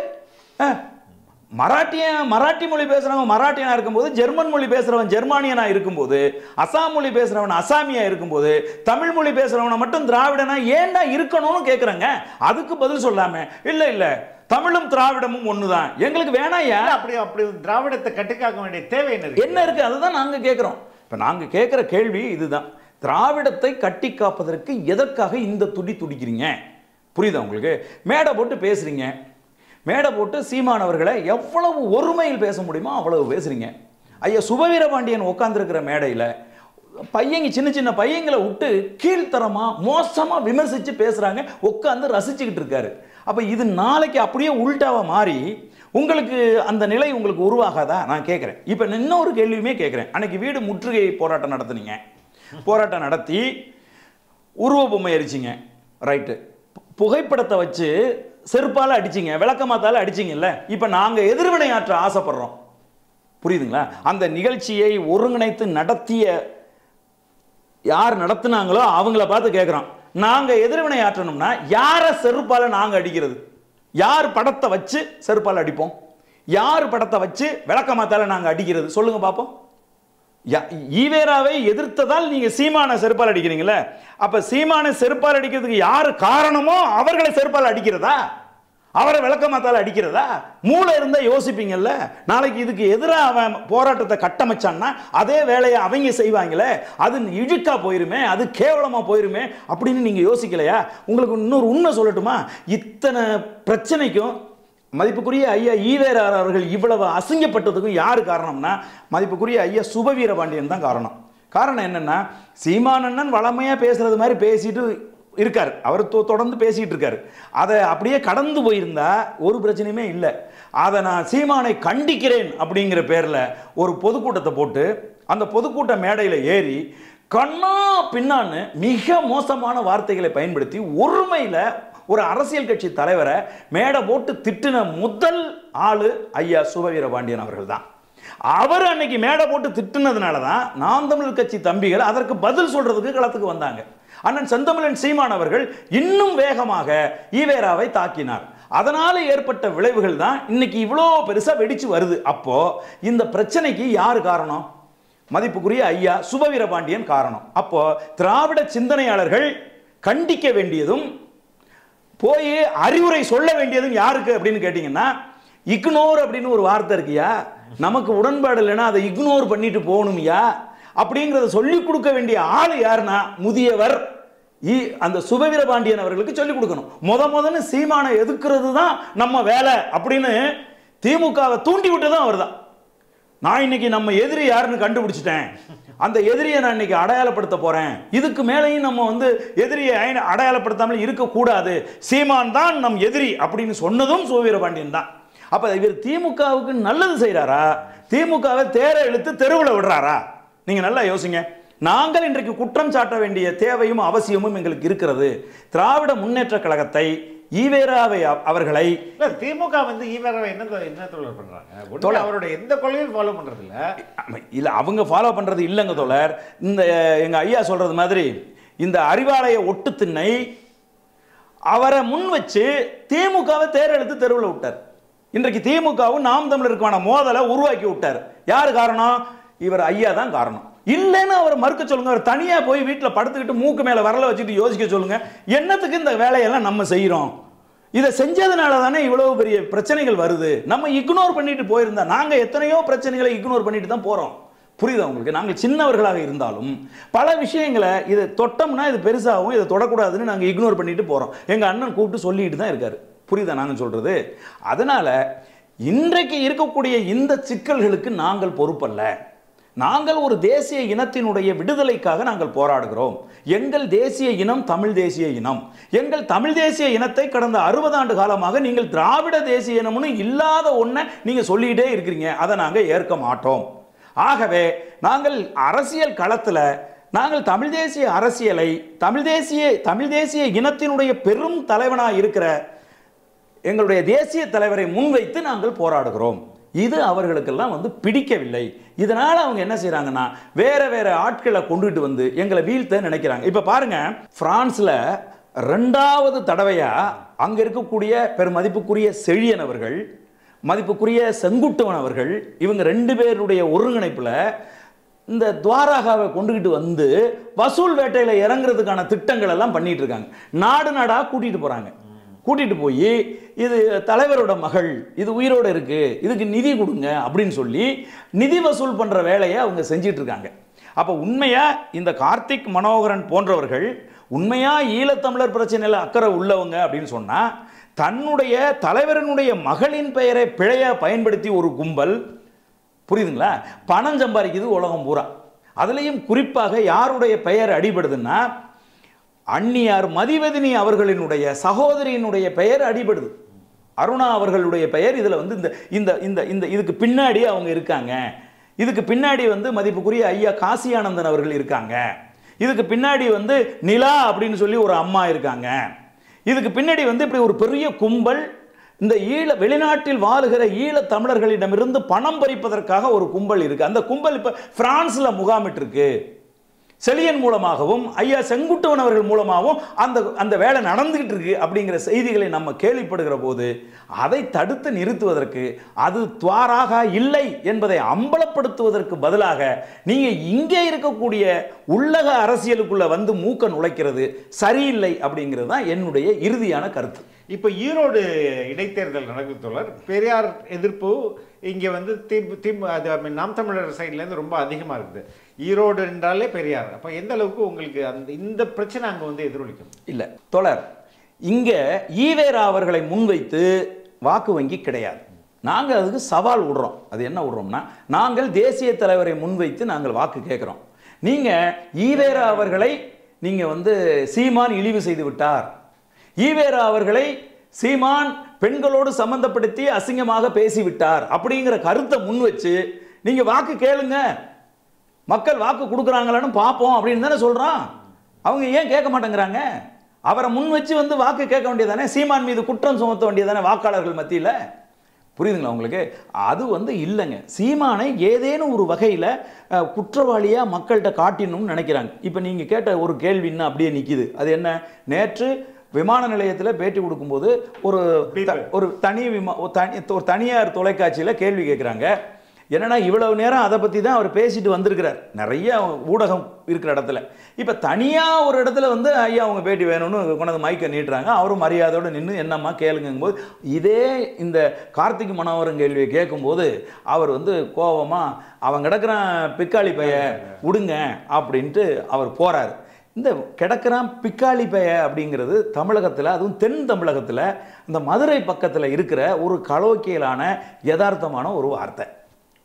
மராட்டி மொழி பேசுறவன் மராட்டியனா இருக்கும்போது, ஜெர்மன் மொழி பேசுறவன் ஜெர்மானியனா இருக்கும்போது, அசாம் மொழி பேசுறவன் அசாமியா இருக்கும்போது, தமிழ் மொழி பேசுறவனை மட்டும் திராவிடனா ஏன்டா இருக்கணும்னு கேக்குறாங்க. அதுக்கு பதில் சொல்லாம இல்ல தமிழும் திராவிடமும் ஒண்ணுதான், எங்களுக்கு வேணாயா. அப்படி திராவிடத்தை கட்டிக்காக்க வேண்டிய தேவை என்ன இருக்கு? அதுதான் நாங்க கேட்கிறோம். இப்ப நாங்க கேட்கிற கேள்வி இதுதான். திராவிடத்தை கட்டி காப்பதற்கு எதற்காக இந்த துடிக்கிறீங்க? புரியுதா உங்களுக்கு? மேடை போட்டு பேசுறீங்க, மேடை போட்டு சீமானவர்களை எவ்வளவு ஒருமையில் பேச முடியுமோ அவ்வளவு பேசுறீங்க. ஐயா சுபவீரபாண்டியன் உட்கார்ந்துருக்கிற மேடையில் பையங்க, சின்ன சின்ன பையங்களை விட்டு கீழ்த்தரமா மோசமா விமர்சிச்சு பேசுறாங்க, உட்கார்ந்து ரசிச்சுக்கிட்டு இருக்காரு. அப்ப இது நாளைக்கு அப்படியே உள்டாவா மாறி உங்களுக்கு அந்த நிலை உங்களுக்கு உருவாகாதா? நான் கேட்கிறேன். இப்ப இன்னொரு கேள்வியுமே கேட்கிறேன். அன்னைக்கு வீடு முற்றுகை போராட்டம் நடத்துனீங்க, போராட்டம் நடத்தி உருவ பொம்மை எரிச்சிங்க, ரைட்டு, புகைப்படத்தை வச்சு செருப்பால அடிச்சிங்க, விளக்கமாத்தால அடிச்சிங்கல்ல. இப்ப நாங்க எதிர்வினையாற்ற ஆசைப்படுறோம், புரியுதுங்களா? அந்த நிகழ்ச்சியை ஒருங்கிணைத்து நடத்திய யார் நடத்தினாங்களோ அவங்கள பார்த்து கேட்கிறோம், நாங்க எதிர்வினை ஆற்றணும்னா யார செருப்பால நாங்க அடிக்கிறது? யார் படத்தை வச்சு செருப்பால அடிப்போம்? யார் படத்தை வச்சு விளக்கமாத்தால நாங்க அடிக்கிறது? சொல்லுங்க பாப்போம். ஈவேராவை எதிர்த்ததால் நீங்க சீமான செருப்பால் அடிக்கிறீங்களே, அப்ப சீமான செருப்பால் அடிக்கிறதுக்கு யாரு காரணமோ அவர்களை செருப்பால் அடிக்கிறதா? அவரை விளக்கமாத்தால அடிக்கிறதா? மூளை இருந்தா யோசிப்பீங்கல்ல. நாளைக்கு இதுக்கு எதிராக அவன் போராட்டத்தை கட்டமைச்சான்னா அதே வேலையை அவங்க செய்வாங்களே, அது இழுக்கா போயிருமே, அது கேவலமா போயிருமே அப்படின்னு நீங்க யோசிக்கலையா? உங்களுக்கு இன்னொரு உண்மை சொல்லட்டுமா? இத்தனை பிரச்சனைக்கும் மதிப்புக்குரிய ஐயா ஈவேரார் அவர்கள் இவ்வளவு அசிங்கப்பட்டதுக்கும் யாரு காரணம்னா மதிப்புக்குரிய ஐயா சுபவீரபாண்டியன் தான் காரணம். காரணம் என்னன்னா, சீமானண்ணன் வளமையா பேசுறது மாதிரி பேசிட்டு இருக்காரு, அவர் தொடர்ந்து பேசிட்டு இருக்காரு. அதை அப்படியே கடந்து போயிருந்தா ஒரு பிரச்சனையுமே இல்லை. அதை நான் சீமானை கண்டிக்கிறேன் அப்படிங்கிற பேர்ல ஒரு பொதுக்கூட்டத்தை போட்டு அந்த பொதுக்கூட்ட மேடையில் ஏறி கண்ணா பின்னான்னு மிக மோசமான வார்த்தைகளை பயன்படுத்தி ஒருமையில் ஒரு அரசியல் கட்சி தலைவரை மேடை போட்டு திட்டின முதல் ஆளு ஐயா சுபவீரபாண்டியன் அவர்கள் தான். அவர் அன்னைக்கு மேடை போட்டு திட்டினதுனால தான் நாம் தமிழர் கட்சி தம்பிகள் அதற்கு பதில் சொல்றதுக்கு களத்துக்கு வந்தாங்க. அண்ணன் செந்தமிழன் சீமான் அவர்கள் இன்னும் வேகமாக ஈவேராவை தாக்கினார். அதனால ஏற்பட்ட விளைவுகள் தான் இன்னைக்கு இவ்வளோ பெருசா வெடிச்சு வருது. அப்போ இந்த பிரச்சனைக்கு யாரு காரணம்? மதிப்புக்குரிய ஐயா சுபவீரபாண்டியன் காரணம். அப்போ திராவிட சிந்தனையாளர்கள் கண்டிக்க வேண்டியதும் போய் அறிவுரை சொல்ல வேண்டியதும் யாருக்கு அப்படின்னு கேட்டீங்கன்னா, இக்னோர் அப்படின்னு ஒரு வார்த்தை இருக்குயா, நமக்கு உடன்பாடு இல்லைன்னா அதை இக்னோர் பண்ணிட்டு போகணும்யா அப்படிங்கிறத சொல்லிக் கொடுக்க வேண்டிய ஆள் யாருன்னா முதியவர் அந்த சுபவீரபாண்டியன் அவர்களுக்கு சொல்லிக் கொடுக்கணும். முதன்னு சீமானை எதுக்குறது தான் நம்ம வேலை அப்படின்னு திமுகவை தூண்டி விட்டதும் அவர் தான். நான் இன்னைக்கு நம்ம எதிரி யாருன்னு கண்டுபிடிச்சிட்டேன், அந்த எதிரியை நான் இன்னைக்கு அடையாளப்படுத்த போறேன், இதுக்கு மேலேயும் நம்ம எதிரியை அடையாளப்படுத்தாமல் இருக்கக்கூடாது, சீமான் தான் நம் எதிரி அப்படின்னு சொன்னதும் சுபவீரபாண்டியன் தான். அப்ப இவர் திமுகவுக்கு நல்லது செய்யறாரா, திமுகவை தேர இழுத்து தெருவில் விடுறாரா? நீங்க நல்லா யோசிங்க. நாங்கள் இன்றைக்கு குற்றம் சாட்ட வேண்டிய தேவையும் அவசியமும் எங்களுக்கு இருக்கிறது. திராவிட முன்னேற்ற கழகத்தை, ஈவேராவை அவர்களை, திமுக ஈவேராவை என்ன தோழர் பண்றாங்க? அவரோட எந்த கொள்கையும் ஃபாலோ பண்றது இல்ல, அவங்க ஃபாலோ பண்றது இல்லைங்க தோழர். இந்த எங்க ஐயா சொல்றது மாதிரி இந்த அறிவாலய ஒட்டு திண்ணை அவரை முன் வச்சு திமுகவை தேரெழுத்து தெருவில் விட்டார். இன்றைக்கு திமுகவும் நாம் தமிழருக்கான மோதலை உருவாக்கி விட்டார். யாரு காரணம்? இவர் ஐயா தான் காரணம். இல்லைன்னு அவர் மறுக்க சொல்லுங்க. அவர் தனியா போய் வீட்டில் படுத்துக்கிட்டு மூக்கு மேல வரல வச்சுட்டு யோசிக்க சொல்லுங்க, என்னத்துக்கு இந்த வேலையெல்லாம் நம்ம செய்யறோம்? இதை செஞ்சதுனால தானே இவ்வளவு பெரிய பிரச்சனைகள் வருது. நம்ம இக்னோர் பண்ணிட்டு போயிருந்தா நாங்க எத்தனையோ பிரச்சனைகளை இக்னோர் பண்ணிட்டு தான் போறோம். புரியுதா உங்களுக்கு? நாங்கள் சின்னவர்களாக இருந்தாலும் பல விஷயங்களை இதை தொட்டோம்னா இது பெருசாகவும், இதை தொடக்கூடாதுன்னு நாங்கள் இக்னோர் பண்ணிட்டு போறோம். எங்க அண்ணன் கூப்பிட்டு சொல்லிட்டு தான் இருக்காரு. புரியுதா நாங்கள் சொல்றது? அதனால இன்றைக்கு இருக்கக்கூடிய இந்த சிக்கல்களுக்கு நாங்கள் பொறுப்பல்ல. நாங்கள் ஒரு தேசிய இனத்தினுடைய விடுதலைக்காக நாங்கள் போராடுகிறோம். எங்கள் தேசிய இனம் தமிழ் தேசிய இனம். எங்கள் தமிழ் தேசிய இனத்தை கடந்த 60 ஆண்டு காலமாக நீங்கள் திராவிட தேசிய இனம்னு இல்லாத ஒன்றை நீங்க சொல்லிட்டே இருக்கிறீங்க. அதை நாங்கள் ஏற்க மாட்டோம். ஆகவே நாங்கள் அரசியல் களத்தில் நாங்கள் தமிழ் தேசிய அரசியலை, தமிழ் தேசிய இனத்தினுடைய பெரும் தலைவனாக இருக்கிற எங்களுடைய தேசிய தலைவரை முன்வைத்து நாங்கள் போராடுகிறோம். இது அவர்களுக்கெல்லாம் பிடிக்கவில்லை. இதனால அவங்க என்ன செய்யறாங்கன்னா வேற வேற ஆட்களை கொண்டுட்டு எங்களை வீழ்த்த நினைக்கிறாங்க. இப்ப பாருங்க, பிரான்ஸ்ல ரெண்டாவது தடவையா அங்க இருக்கக்கூடிய பெருமதிப்புக்குரிய செழியன் அவர்கள், மதிப்புக்குரிய செங்குட்டுவன் அவர்கள், இவங்க 2 பேருடைய ஒருங்கிணைப்புல இந்த துவாரகாவை கொண்டுகிட்டு வந்து வசூல் வேட்டையில இறங்குறதுக்கான திட்டங்கள் எல்லாம் பண்ணிட்டு இருக்காங்க. நாடு நாடா கூட்டிட்டு போறாங்க. கூட்டிட்டு போய் இது தலைவரோட மகள், இது உயிரோடு இருக்கு, இதுக்கு நிதி கொடுங்க அப்படின்னு சொல்லி நிதி வசூல் பண்ற வேலையை அவங்க செஞ்சிட்டு இருக்காங்க. அப்ப உண்மையா இந்த கார்த்திக் மனோகரன் போன்றவர்கள் உண்மையா ஈழத்தமிழர் பிரச்சனையில் அக்கறை உள்ளவங்க அப்படின்னு சொன்னா, தன்னுடைய தலைவரனுடைய மகளின் பெயரை பிழையா பயன்படுத்தி ஒரு கும்பல், புரியுதுங்களா, பணம் சம்பாதிக்குது உலகம் பூரா. அதுலேயும் குறிப்பாக யாருடைய பெயர் அடிபடுதுன்னா, அந்நியார் மதிவதினி அவர்களினுடைய சகோதரியினுடைய பெயர் அடிபடுது. அருணா அவர்களுடைய பெயர் இதில் வந்து இந்த இந்த இந்த இந்த இதுக்கு பின்னாடி அவங்க இருக்காங்க. இதுக்கு பின்னாடி வந்து மதிப்புக்குரிய ஐயா காசியானந்தன் அவர்கள் இருக்காங்க. இதுக்கு பின்னாடி வந்து நிலா அப்படின்னு சொல்லி ஒரு அம்மா இருக்காங்க. இதுக்கு பின்னாடி வந்து இப்படி ஒரு பெரிய கும்பல் இந்த வெளிநாட்டில் வாழுகிற ஈழ தமிழர்களிடமிருந்து பணம் பறிப்பதற்காக ஒரு கும்பல் இருக்கு. அந்த கும்பல் இப்ப பிரான்ஸ்ல முகாமிட்டு இருக்கு. செழியன் மூலமாகவும் ஐயா செங்குட்டுவன் அவர்கள் மூலமாகவும் அந்த வேலை நடந்துகிட்டு இருக்கு அப்படிங்கிற செய்திகளை நம்ம கேள்விப்படுகிற போது அதை தடுத்து நிறுத்துவதற்கு, அது துவாராக இல்லை என்பதை அம்பலப்படுத்துவதற்கு பதிலாக நீங்க இங்கே இருக்கக்கூடிய உள்ளக அரசியலுக்குள்ள வந்து மூக்க நுழைக்கிறது சரியில்லை அப்படிங்கிறது தான் என்னுடைய இறுதியான கருத்து. இப்போ ஈரோடு இடைத்தேர்தல் நடக்குது தோழர். பெரியார் எதிர்ப்பு இங்கே வந்து நாம் தமிழர் சைட்லேருந்து ரொம்ப அதிகமாக இருக்குது. ஈரோடு என்றாலே பெரியார். அப்போ எந்த அளவுக்கு உங்களுக்கு இந்த பிரச்சனை அங்கே வந்து எதிரொலிக்கும்? இல்லை தோழர், இங்கே ஈவேரா அவர்களை முன்வைத்து வாக்கு வங்கி கிடையாது. நாங்கள் அதுக்கு சவால் விடுறோம். அது என்ன விடுறோம்னா, நாங்கள் தேசிய தலைவரை முன்வைத்து நாங்கள் வாக்கு கேட்குறோம். நீங்கள் ஈவேரா அவர்களை நீங்கள் வந்து சீமான் இழிவு செய்து விட்டார், ஈவேரா அவர்களை சீமான் பெண்களோடு சம்பந்தப்படுத்தி அசிங்கமாக பேசிவிட்டார் அப்படிங்கிற கருத்தை முன் வச்சு நீங்க வாக்கு கேளுங்க, மக்கள் வாக்கு கொடுக்குறாங்களான்னு பார்ப்போம் அப்படின்னு தானே சொல்றான். அவங்க ஏன் கேட்க மாட்டேங்கிறாங்க? அவரை முன் வச்சு வந்து வாக்கு கேட்க வேண்டியதானே, சீமான் மீது குற்றம் சுமத்த வேண்டியதானே வாக்காளர்கள் மத்தியில். புரியுதுங்களா உங்களுக்கு? அது வந்து இல்லைங்க. சீமானை ஏதேனும் ஒரு வகையில் குற்றவாளியாக மக்கள்கிட்ட காட்டிடணும்னு நினைக்கிறாங்க. இப்போ நீங்கள் கேட்ட ஒரு கேள்வின்னா அப்படியே நிற்கிது. அது என்ன? நேற்று விமான நிலையத்தில் பேட்டி கொடுக்கும்போது ஒரு தனியார் தொலைக்காட்சியில் கேள்வி கேட்குறாங்க. என்னன்னா, இவ்வளவு நேரம் அதை பற்றி தான் அவர் பேசிட்டு வந்திருக்கிறார், நிறைய ஊடகம் இருக்கிற இடத்துல. இப்போ தனியாக ஒரு இடத்துல வந்து ஐயா அவங்க பேட்டி வேணும்னு கொண்டாந்து மைக்கை நீட்டுறாங்க. அவரும் மரியாதையோடு நின்று என்னம்மா கேளுங்கும் போது, இதே இந்த கார்த்திக் மனோகரன் கேள்வியை கேட்கும்போது அவர் வந்து கோபமாக அவன் கிடக்கிறான் பிக்காளி பைய விடுங்க அப்படின்ட்டு அவர் போகிறார். இந்த கிடக்கிறான் பிக்காளி பைய அப்படிங்கிறது தமிழகத்தில், அதுவும் தென் தமிழகத்தில் இந்த மதுரை பக்கத்தில் இருக்கிற ஒரு கலோக்கியலான யதார்த்தமான ஒரு வார்த்தை.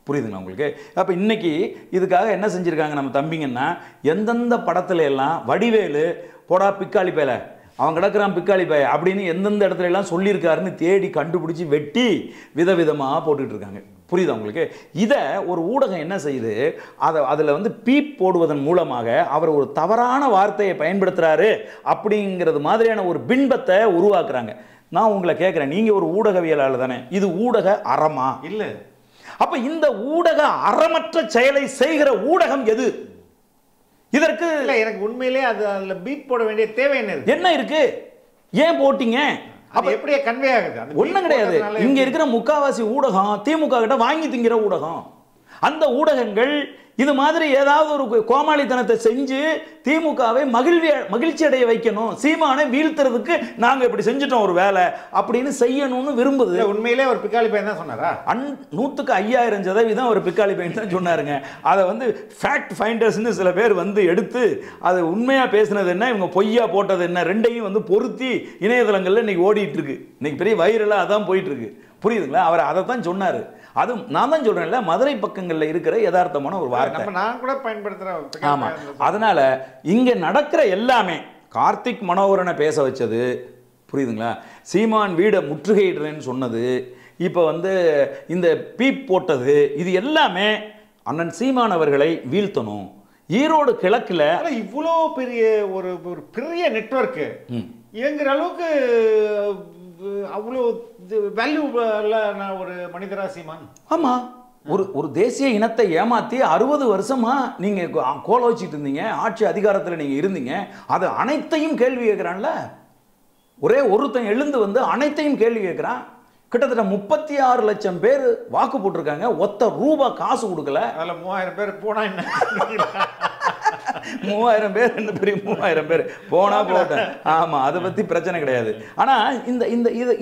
புரியுதுங்களா உங்களுக்கு? அப்போ இன்னைக்கு இதுக்காக என்ன செஞ்சுருக்காங்க நம்ம தம்பிங்கன்னா, எந்தெந்த படத்துல எல்லாம் வடிவேலு போடா பிக்காளி பையல, அவன் கிடக்கிறான் பிக்காளி பைய அப்படின்னு எந்தெந்த இடத்துல எல்லாம் சொல்லியிருக்காருன்னு தேடி கண்டுபிடிச்சி வெட்டி விதவிதமாக போட்டுக்கிட்டு இருக்காங்க. புரியுதா உங்களுக்கு? இதை ஒரு ஊடகம் என்ன செய்யுது, அதில் வந்து பீப் போடுவதன் மூலமாக அவர் ஒரு தவறான வார்த்தையை பயன்படுத்துகிறாரு அப்படிங்கிறது மாதிரியான ஒரு பின்பத்தை உருவாக்குறாங்க. நான் உங்களை கேட்குறேன், நீங்கள் ஒரு ஊடகவியலாளர் தானே, இது ஊடக அறமா? இல்லை. அப்ப இந்த ஊடக அறமற்ற செயலை செய்கிற ஊடகம் எது? இதற்கு எனக்கு உண்மையிலே அதுல பீப் போட வேண்டிய தேவை என்ன இருக்கு? ஏன் போட்டீங்க? அப்ப எப்படியே கன்வே ஆகுது? ஒண்ணும் கிடையாது. இங்க இருக்கிற முக்காவாசி ஊடகம் திமுக கிட்ட வாங்கி திங்கிற ஊடகம். அந்த ஊடகங்கள் இது மாதிரி ஏதாவது ஒரு கோமாளித்தனத்தை செஞ்சு திமுகவை மகிழ்ச்சி அடைய வைக்கணும், சீமானை வீழ்த்துறதுக்கு நாங்க இப்படி செஞ்சுட்டோம் ஒரு வேலை அப்படின்னு செய்யணும்னு விரும்புது. உண்மையிலே ஒரு பிக்காளி பையன் தான் சொன்னாரா? 100க்கு 5000% ஒரு பிக்காளி பையன் தான் சொன்னாருங்க. அதை வந்து ஃபேக்ட் ஃபைண்டர்ஸ்னு சில பேர் வந்து எடுத்து அது உண்மையா பேசுனது என்ன, இவங்க பொய்யா போட்டது என்ன, ரெண்டையும் வந்து பொருத்தி இணையதளங்கள்ல இன்னைக்கு ஓடிட்டு இருக்கு. இன்னைக்கு பெரிய வைரலா அதான் போயிட்டு இருக்கு. புரியுதுங்களா? அவர் அதை தான் சொன்னாரு. அது நான் தான் சொல்றேன்ல, மதுரை பக்கங்கள்ல இருக்கிற யதார்த்தமான ஒரு வார்த்தை. நான் கூட பயன்படுத்துறேன். ஆமா, அதனால இங்க நடக்கிற எல்லாமே கார்த்திக் மனோகரனை பேச வச்சது, புரியுதுங்களா, சீமான் வீடை முற்றுகையிடுறேன்னு சொன்னது, இப்போ வந்து இந்த பீப் போட்டது, இது எல்லாமே அண்ணன் சீமான் அவர்களை வீழ்த்தணும். ஈரோடு கிழக்குல இவ்வளோ பெரிய ஒரு பெரிய நெட்வொர்க் இயங்குற அளவுக்கு அவ்வளோ வேல்யூபிளான ஒரு மனிதரா சீமான்? ஆமா, ஒரு தேசிய இனத்தை ஏமாத்தி 60 வருஷமா நீங்க கோல வச்சுட்டு இருந்தீங்க, ஆட்சி அதிகாரத்தில் நீங்க இருந்தீங்க, அது அனைத்தையும் கேள்வி கேட்கிறான்ல. ஒரே ஒருத்தன் எழுந்து வந்து அனைத்தையும் கேள்வி கேட்கிறான். கிட்டத்தட்ட 36 லட்சம் பேர் வாக்கு போட்டிருக்காங்க. ஒத்த ரூபா காசு கொடுக்கல. அதில் 3000 பேர் போனா என்ன? 3000 பேர் என்ன பெரிய 3000 பேர் போனா போட்டேன். ஆமா, அதை பத்தி பிரச்சனை கிடையாது. ஆனா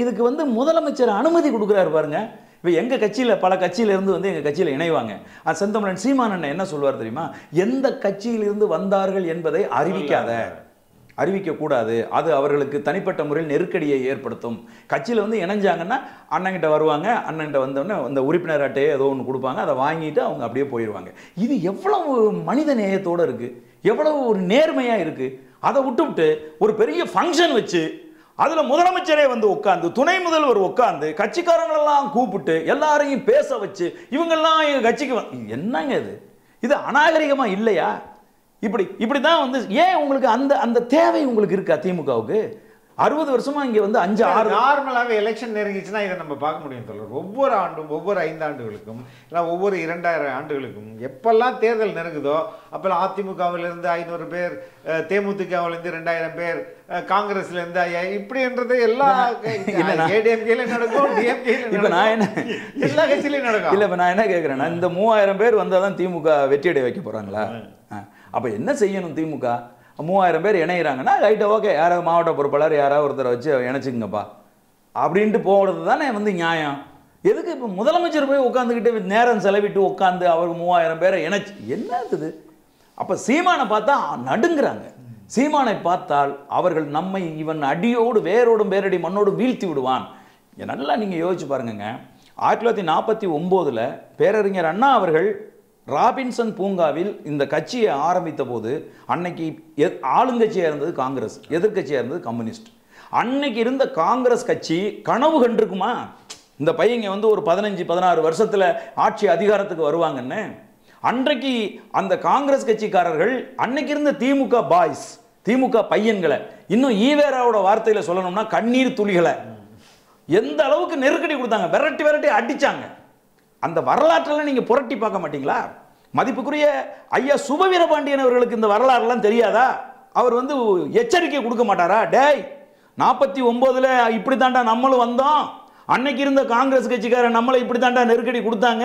இதுக்கு வந்து முதலமைச்சர் அனுமதி கொடுக்குறாரு பாருங்க. இப்போ எங்கள் கட்சியில் பல கட்சியிலேருந்து வந்து எங்கள் கட்சியில் இணைவாங்க. செந்தமிழன் சீமான் என்ன சொல்வார் தெரியுமா? எந்த கட்சியிலிருந்து வந்தார்கள் என்பதை அறிவிக்கக்கூடாது, அது அவர்களுக்கு தனிப்பட்ட முறையில் நெருக்கடியை ஏற்படுத்தும். கட்சியில் வந்து இணைஞ்சாங்கன்னா அண்ணங்கிட்ட வருவாங்க, அண்ணன்கிட்ட வந்தோடனே அந்த உறுப்பினர் அட்டையை ஏதோ ஒன்று கொடுப்பாங்க, அதை வாங்கிட்டு அவங்க அப்படியே போயிடுவாங்க. இது எவ்வளவு மனித நேயத்தோடு இருக்குது, எவ்வளவு ஒரு நேர்மையாக இருக்குது. அதை விட்டுவிட்டு ஒரு பெரிய ஃபங்க்ஷன் வச்சு அதில் முதலமைச்சரே வந்து உட்காந்து, துணை முதல்வர் உட்காந்து, கட்சிக்காரங்களெல்லாம் கூப்பிட்டு எல்லாரையும் பேச வச்சு இவங்கெல்லாம் எங்கள் கட்சிக்கு என்னங்க இது அநாகரிகமாக இல்லையா? இப்படி தான் வந்து ஏன் உங்களுக்கு அந்த தேவை உங்களுக்கு இருக்கா? திமுகவுக்கு 60 வருஷமா இங்கே வந்து 5-6 நார்மலாகவே எலெக்ஷன் நெருங்கிச்சுன்னா இதை நம்ம பார்க்க முடியும் தோழர். ஒவ்வொரு ஆண்டும், ஒவ்வொரு 5 ஆண்டுகளுக்கும் இல்லை ஒவ்வொரு 2000 ஆண்டுகளுக்கும் எப்பெல்லாம் தேர்தல் நெருங்குதோ அப்போல்லாம் அதிமுகவிலிருந்து 500 பேர், தேமுதிகவிலேருந்து 2000 பேர், காங்கிரஸ்லேருந்து இப்படின்றது எல்லா ஏடிஎம்கேல நடக்கும், டிஎம்கேல இப்போ நான் என்ன எல்லா கட்சியிலையும் நடக்கும். இல்லை, இப்போ நான் என்ன கேட்குறேன்னா, இந்த 3000 பேர் வந்தால் தான் திமுக வெற்றியடை வைக்க போகிறாங்களா? அப்போ என்ன செய்யணும்? திமுக 3000 பேர் இணைகிறாங்கன்னா ரைட்டு, ஓகே, யாராவது மாவட்ட பொறுப்பாளர் யாராவது ஒருத்தரை வச்சு இணைச்சிங்கப்பா அப்படின்ட்டு போகிறது தானே வந்து நியாயம். எதுக்கு இப்போ முதலமைச்சர் போய் உட்காந்துக்கிட்டு நேரம் செலவிட்டு உட்காந்து அவர் 3000 பேரை இணைச்சி என்னது? அப்போ சீமானை பார்த்தா நடுங்கிறாங்க. சீமானை பார்த்தால் அவர்கள் நம்மை இவன் அடியோடு வேரோடும் வேரடி மண்ணோடு வீழ்த்தி விடுவான். நல்லா நீங்கள் யோசிச்சு பாருங்கங்க. 1949 பேரறிஞர் அண்ணா அவர்கள் ராபின்சன் பூங்காவில் இந்த கட்சியை ஆரம்பித்த போது அன்னைக்கு ஆளுங்கட்சியாக இருந்தது காங்கிரஸ், எதிர்கட்சியாக இருந்தது கம்யூனிஸ்ட். அன்னைக்கு இருந்த காங்கிரஸ் கட்சி கனவு கண்டிருக்குமா இந்த பையங்க வந்து ஒரு 15-16 வருஷத்தில் ஆட்சி அதிகாரத்துக்கு வருவாங்கன்னு? அன்றைக்கு அந்த காங்கிரஸ் கட்சிக்காரர்கள் அன்னைக்கு இருந்த திமுக பாய்ஸ், திமுக பையன்களை, இன்னும் ஈவேராவோட வார்த்தையில் சொல்லணும்னா கண்ணீர் துளிகளை எந்த அளவுக்கு நெருக்கடி கொடுத்தாங்க, விரட்டி அடிச்சாங்க. அந்த வரலாற்றெல்லாம் நீங்க புரட்டி பார்க்க மாட்டீங்களா? மதிப்புக்குரிய ஐயா சுபவீரபாண்டியன் அவர்களுக்கு இந்த வரலாறுலாம் தெரியாதா? அவர் வந்து எச்சரிக்கை கொடுக்க மாட்டாரா? டேய், 49ல் இப்படி தாண்டா நம்மளும் வந்தோம், அன்னைக்கு இருந்த காங்கிரஸ் கட்சிக்காரன் நம்மளை இப்படி தாண்டா நெருக்கடி கொடுத்தாங்க,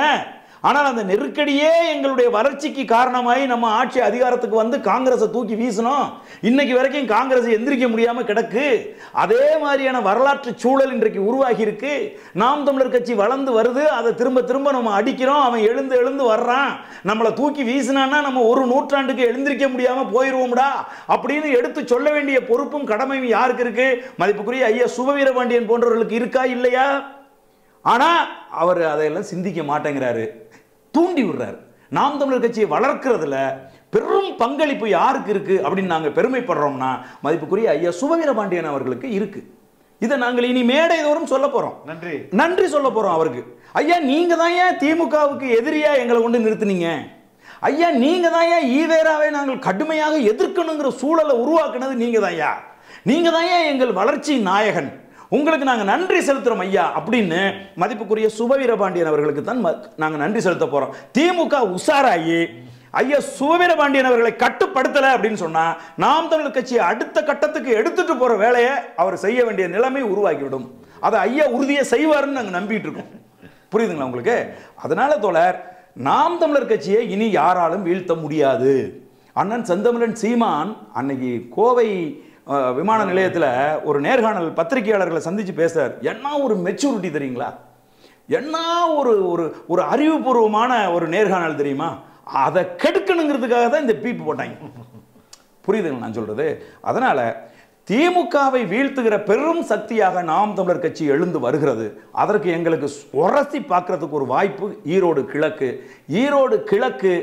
ஆனால் அந்த நெருக்கடியே எங்களுடைய வளர்ச்சிக்கு காரணமாகி நம்ம ஆட்சி அதிகாரத்துக்கு வந்து காங்கிரஸை தூக்கி வீசணும், இன்னைக்கு வரைக்கும் காங்கிரஸ் எந்திரிக்க முடியாமல் கிடக்கு. அதே மாதிரியான வரலாற்று சூழல் இன்றைக்கு உருவாகி இருக்கு. நாம் தமிழர் கட்சி வளர்ந்து வருது, அதை திரும்ப நம்ம அடிக்கிறோம், அவன் எழுந்து வர்றான், நம்மளை தூக்கி வீசினான்னா நம்ம ஒரு நூற்றாண்டுக்கு எழுந்திருக்க முடியாமல் போயிடுவோம்டா அப்படின்னு எடுத்து சொல்ல வேண்டிய பொறுப்பும் கடமையும் யாருக்கு இருக்கு? மதிப்புக்குரிய ஐயா சுபவீரபாண்டியன் போன்றவர்களுக்கு இருக்கா இல்லையா? ஆனா அவர் அதையெல்லாம் சிந்திக்க மாட்டேங்கிறாரு, தூண்டி விடுறாரு. நாம் தமிழர் கட்சியை வளர்க்கிறதுல பெரும் பங்களிப்பு யாருக்கு இருக்கு அப்படின்னு நாங்கள் பெருமைப்படுறோம்னா மதிப்புக்குரிய ஐயா சுபவீரபாண்டியன் அவர்களுக்கு இருக்கு. இதை நாங்கள் இனி மேடை தோறும் சொல்ல போறோம், நன்றி சொல்ல போறோம் அவருக்கு. ஐயா, நீங்க தான் ஏன் திமுகவுக்கு எதிரியா எங்களை கொண்டு நிறுத்தினீங்க? ஐயா, நீங்க தான் ஏன் ஈவேராவை நாங்கள் கடுமையாக எதிர்க்கணுங்கிற சூழலை உருவாக்குனது நீங்க தான் ஐயா, நீங்க தான் ஏன் எங்கள் வளர்ச்சி நாயகன், உங்களுக்கு நாங்கள் நன்றி செலுத்துறோம் ஐயா அப்படின்னு மதிப்புக்குரிய சுபவீரபாண்டியன் அவர்களுக்கு தான் நாங்கள் நன்றி செலுத்த போறோம். திமுக உஷாராயி ஐயா சுபவீரபாண்டியன் அவர்களை கட்டுப்படுத்தலை அப்படின்னு சொன்னா நாம் தமிழர் கட்சியை அடுத்த கட்டத்துக்கு எடுத்துட்டு போற வேலையை அவர் செய்ய வேண்டிய நிலைமை உருவாக்கிவிடும். அதை ஐயா உறுதியை செய்வாருன்னு நாங்கள் நம்பிட்டு இருக்கோம். புரியுதுங்களா உங்களுக்கு? அதனால தோழர், நாம் தமிழர் கட்சியை இனி யாராலும் வீழ்த்த முடியாது. அண்ணன் செந்தமிழன் சீமான் அன்னைக்கு கோவை விமான நிலையத்தில் ஒரு நேர்காணல் பத்திரிகையாளர்களை சந்திச்சு பேசுறார். என்ன ஒரு மெச்சூரிட்டி தெரியுங்களா? என்ன ஒரு அறிவுபூர்வமான ஒரு நேர்காணல் தெரியுமா? அதை கெடுக்கணுங்கிறதுக்காக தான் இந்த பீப்பு போட்டாங்க. புரியுதுங்களா நான் சொல்றது? அதனால திமுகவை வீழ்த்துகிற பெரும் சக்தியாக நாம் தமிழர் கட்சி எழுந்து வருகிறது. அதற்கு எங்களுக்கு உரசி பார்க்கறதுக்கு ஒரு வாய்ப்பு ஈரோடு கிழக்கு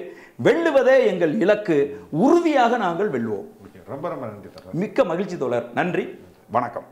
வெல்லுவதே எங்கள் இலக்கு. உறுதியாக நாங்கள் வெல்லுவோம். ரொம்ப நன்றி. மிக்க மகிழ்ச்சி தோழர். நன்றி, வணக்கம்.